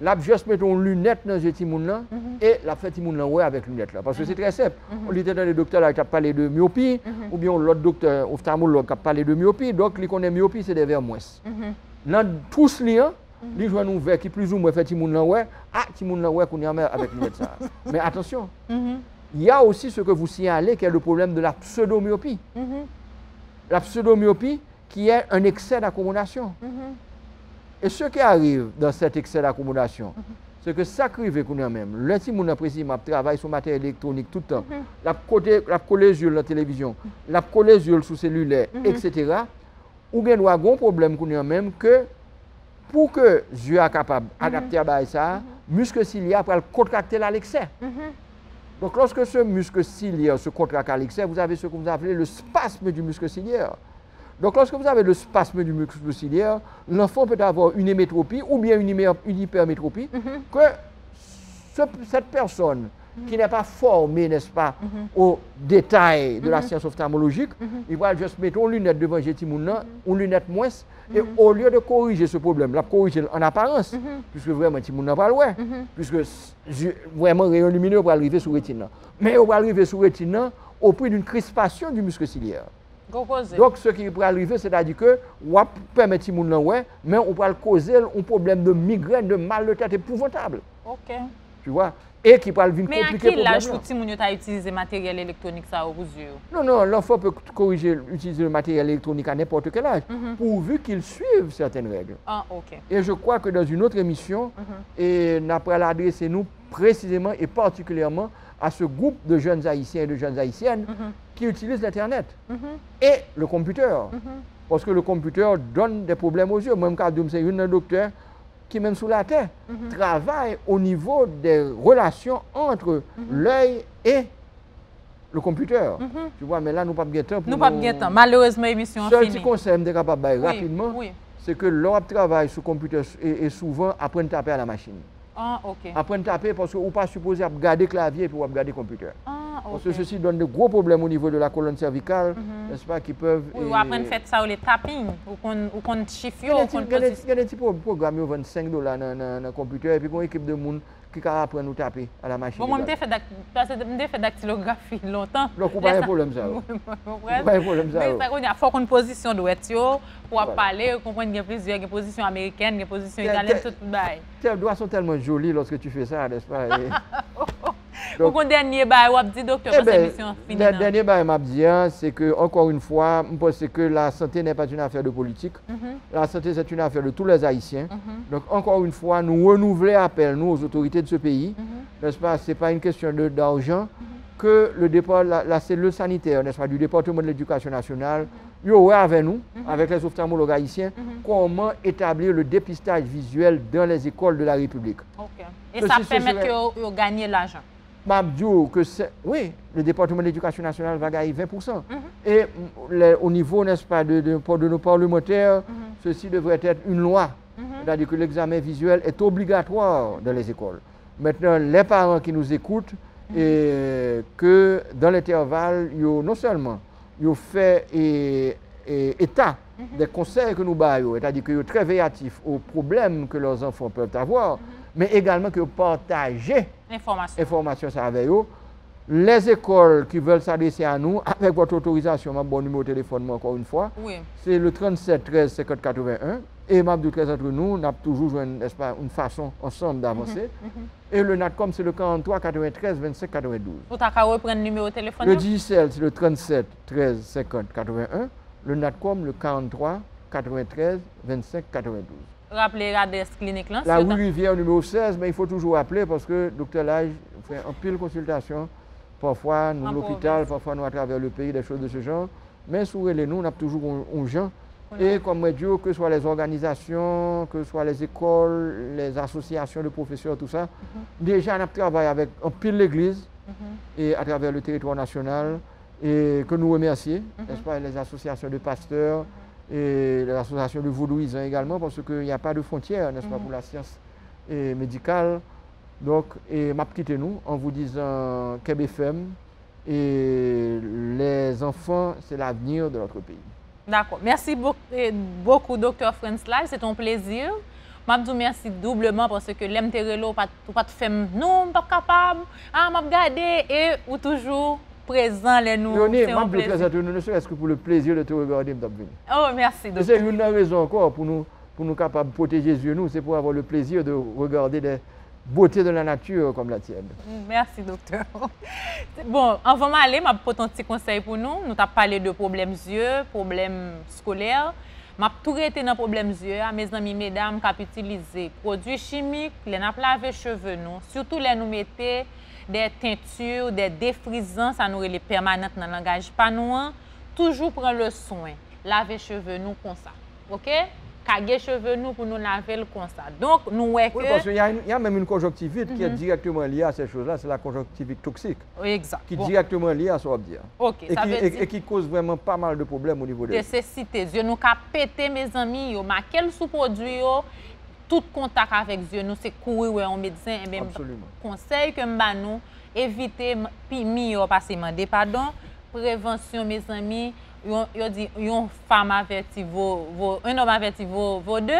S2: Là, juste mettre une lunette dans ce petit monde là et la fait petit monde là ouais avec lunette là parce que c'est très simple. On était dans les docteurs là qui a parlé de myopie ou bien l'autre docteur ophtalmologue qui a parlé de myopie donc les connaît myopie c'est des verres moins. Dans tous les liens, les joint un verre qui plus ou moins fait petit monde là ouais, petit monde là ouais qu'on y a avec lunette ça. Mais attention. Il y a aussi ce que vous signalez qui est le problème de la pseudomyopie. La pseudomyopie qui est un excès d'accommodation. Et ce qui arrive dans cet excès d'accommodation, c'est que ça arrive qu'on a même. Le petit monde apprécie ma travail sur matériel électronique tout le temps. La coller les yeux sur la télévision, la coller les yeux sur cellulaire, etc. Ou bien doit avoir un problème qu'on a même que pour que les yeux soient capables d'adapter à ça, muscle ciliaire pour le contracter à l'excès. Donc lorsque ce muscle ciliaire se contracte à l'excès, vous avez ce que vous appelez le spasme du muscle ciliaire. Donc lorsque vous avez le spasme du muscle ciliaire, l'enfant peut avoir une hémétropie ou bien une hypermétropie, que cette personne qui n'est pas formée, n'est-ce pas, au détail de la science ophtalmologique, il va juste mettre une lunette devant Jetimouna, une lunette moins, et au lieu de corriger ce problème, la corriger en apparence, puisque vraiment Timouna n'a pas le ouais, puisque vraiment rayon lumineux pour arriver sur rétine. Mais on va arriver sur rétine au prix d'une crispation du muscle ciliaire. Donc, ce qui peut arriver, c'est-à-dire que on va permettre aux gens ouais, mais on va causer un problème de migraine, de mal de tête épouvantable.
S1: OK.
S2: Tu vois? Et qui peut venir compliquer le problème.
S1: Mais à quel âge faut-il utiliser le matériel électronique ça aux yeux?
S2: Non, l'enfant peut utiliser le matériel électronique à n'importe quel âge, pourvu qu'il suive certaines règles.
S1: Ah, OK.
S2: Et je crois que dans une autre émission, et on pourra l'adresser nous précisément et particulièrement à ce groupe de jeunes Haïtiens et de jeunes Haïtiennes qui utilisent l'Internet et le computer. Parce que le computer donne des problèmes aux yeux. Moi, c'est un docteur qui, même sous la terre, travaille au niveau des relations entre l'œil et le computer. Tu vois, mais là, nous n'avons pas de temps.
S1: Nous n'avons pas de temps. Malheureusement, l'émission est finie.
S2: Seul petit conseil, je suis capable de rapidement, c'est que l'on travaille sur le computer et souvent apprendre à taper à la machine.
S1: Ah, OK.
S2: Apprendre à taper parce qu'on n'est pas supposé regarder le clavier et regarder le computer. Parce que ceci donne de gros problèmes au niveau de la colonne cervicale, n'est-ce pas, qui peuvent...
S1: Oui, ou après, fait ça, ou les tapping, ou qu'on chiffre, ou qu'on positionne.
S2: Il y a des petits programmes qui vendent $5 dans le computer, et puis une équipe de monde qui peut apprendre nous taper à la machine.
S1: Bon, moi, j'ai fait dactylographie longtemps.
S2: Donc, il n'y a pas de problème, ça.
S1: Mais il faut qu'on position de pour parler, comprendre qu'il y a plusieurs positions américaines, des positions italiennes, tout le bail.
S2: Tes doigts sont tellement jolis lorsque tu fais ça, n'est-ce pas?
S1: Donc, le dernier bail, on dit, docteur, pour cette émission finie.
S2: Le dernier bail, m'a dit, c'est que, encore une fois, je pense que la santé n'est pas une affaire de politique. La santé, c'est une affaire de tous les Haïtiens. Donc, encore une fois, nous renouveler appel, nous, aux autorités de ce pays, n'est-ce pas? Ce n'est pas une question d'argent que le départ, la cellule sanitaire, n'est-ce pas, du département de l'éducation nationale, il y aura avec nous, avec les ophtalmologues haïtiens, comment établir le dépistage visuel dans les écoles de la République.
S1: Et ça permet de gagner l'argent.
S2: Oui, le département de l'éducation nationale va gagner 20%. Et au niveau, n'est-ce pas, de nos parlementaires, ceci devrait être une loi. C'est-à-dire que l'examen visuel est obligatoire dans les écoles. Maintenant, les parents qui nous écoutent, et que dans l'intervalle, non seulement ils ont fait état des conseils que nous baillons, c'est-à-dire qu'ils sont très véatifs aux problèmes que leurs enfants peuvent avoir, mais également qu'ils partagent l'information avec eux. Les écoles qui veulent s'adresser à nous, avec votre autorisation, mon bon numéro de téléphone, encore une fois, c'est le 37 13 50 81. Et Mabdou 13 entre nous, on a toujours une façon ensemble d'avancer. Et le NATCOM, c'est le 43 93 25 92.
S1: Vous avez reprendre le numéro de téléphone?
S2: Le DJCL, c'est le 37 13 50 81. Le NATCOM, le 43 93 25 92.
S1: Rappelez l'adresse clinique là.
S2: La rue Rivière, numéro 16, mais il faut toujours appeler parce que Dr Lage fait un pile consultation. Parfois, nous, l'hôpital, parfois, nous, à travers le pays, des choses de ce genre. Mais sur les nous, on a toujours un gens. Et comme je dis, que ce soit les organisations, que ce soit les écoles, les associations de professeurs, tout ça, déjà, on a travaillé avec un pile l'église et à travers le territoire national, et que nous remercions, n'est-ce pas, les associations de pasteurs et les associations de vaudouisants également, parce qu'il n'y a pas de frontières, n'est-ce pas, pour la science médicale. Donc, et m'a quitté nous en vous disant KBFM et les enfants, c'est l'avenir de notre pays.
S1: D'accord. Merci beaucoup, Dr. Frantz Lage. C'est un plaisir. Je vous remercie doublement parce que l'MTRLO, pas de faire non, pas capable, m'a regardé et ou toujours présent les nous.
S2: C'est un plaisir. Ne serait-ce que pour le plaisir de te regarder.
S1: Oh, merci, docteur.
S2: C'est une raison encore pour nous capables de protéger les yeux, c'est pour avoir le plaisir de regarder des beautés de la nature comme la tienne.
S1: Merci, docteur. Bon, avant d'aller, je vais apporter un petit conseil pour nous. Nous avons parlé de problèmes yeux, problèmes scolaires. Je vais tout arrêter dans les problèmes yeux. Mes amis, mesdames, qui utilisent produits chimiques, les laver les cheveux, surtout les nous mettez des teintures, des défrisants, ça nous les permanentes dans le langage panouan. Toujours prendre le soin. Laver les cheveux nous comme ça. OK? Caguer cheveux nous pour nous laver comme ça. Donc, nous voyons que...
S2: Oui, parce qu'il y a même une conjonctivite qui est directement liée à ces choses-là, c'est la conjonctivite toxique.
S1: Oui, exact.
S2: Qui est directement liée à ça, on va dire.
S1: OK,
S2: et qui cause vraiment pas mal de problèmes au niveau de...
S1: Nécessité. Yeux nous ka pété, mes amis, yo, quel sous-produit, tout contact avec yeux nous, c'est courir ouais, un médecin. Et même conseil que nous éviter, pimi, passer mandé, pardon, prévention, mes amis. Yo dit une femme avertit un homme avertit vaut deux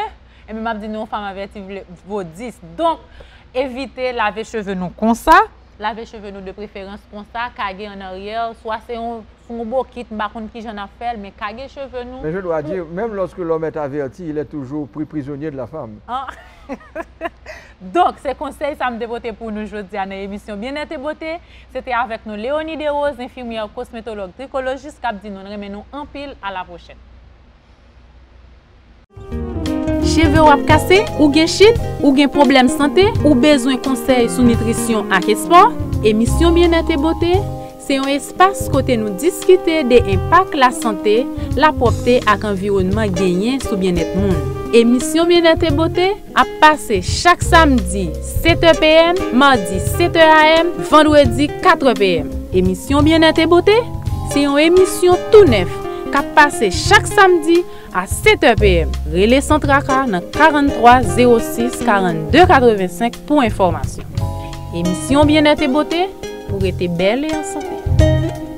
S1: et même m'a dit une femme avertit vaut 10. Donc éviter laver cheveux nous comme ça, laver cheveux nous de préférence comme ça, caguer en arrière, soit c'est un beau kit par contre qui j'en a fait mais caguer cheveux nous.
S2: Mais je dois dire même lorsque l'homme est averti, il est toujours pris prisonnier de la femme.
S1: Ah. Donc, ces conseils, ça me dévoté pour nous aujourd'hui à l'émission Bien-être et Beauté. C'était avec nous Léonie Desroses, infirmière cosmétologue trichologiste, qui a dit nous remettons en pile à la prochaine. Cheveux ou cassé, ou gen chute, ou gen problème santé, ou besoin conseil sur nutrition et sport, émission Bien-être et Beauté, c'est un espace côté nous discuter des impacts la santé, la propreté et l'environnement gagné sur bien-être monde. Émission Bien-être et Beauté a passé chaque samedi 7h PM, mardi 7h AM, vendredi 4h PM. Émission Bien-être et Beauté, c'est une émission tout neuf qui a passé chaque samedi à 7h PM. Relais Centraka dans 43 06 42 85 pour information. Émission Bien-être et Beauté, pour être belle et en santé.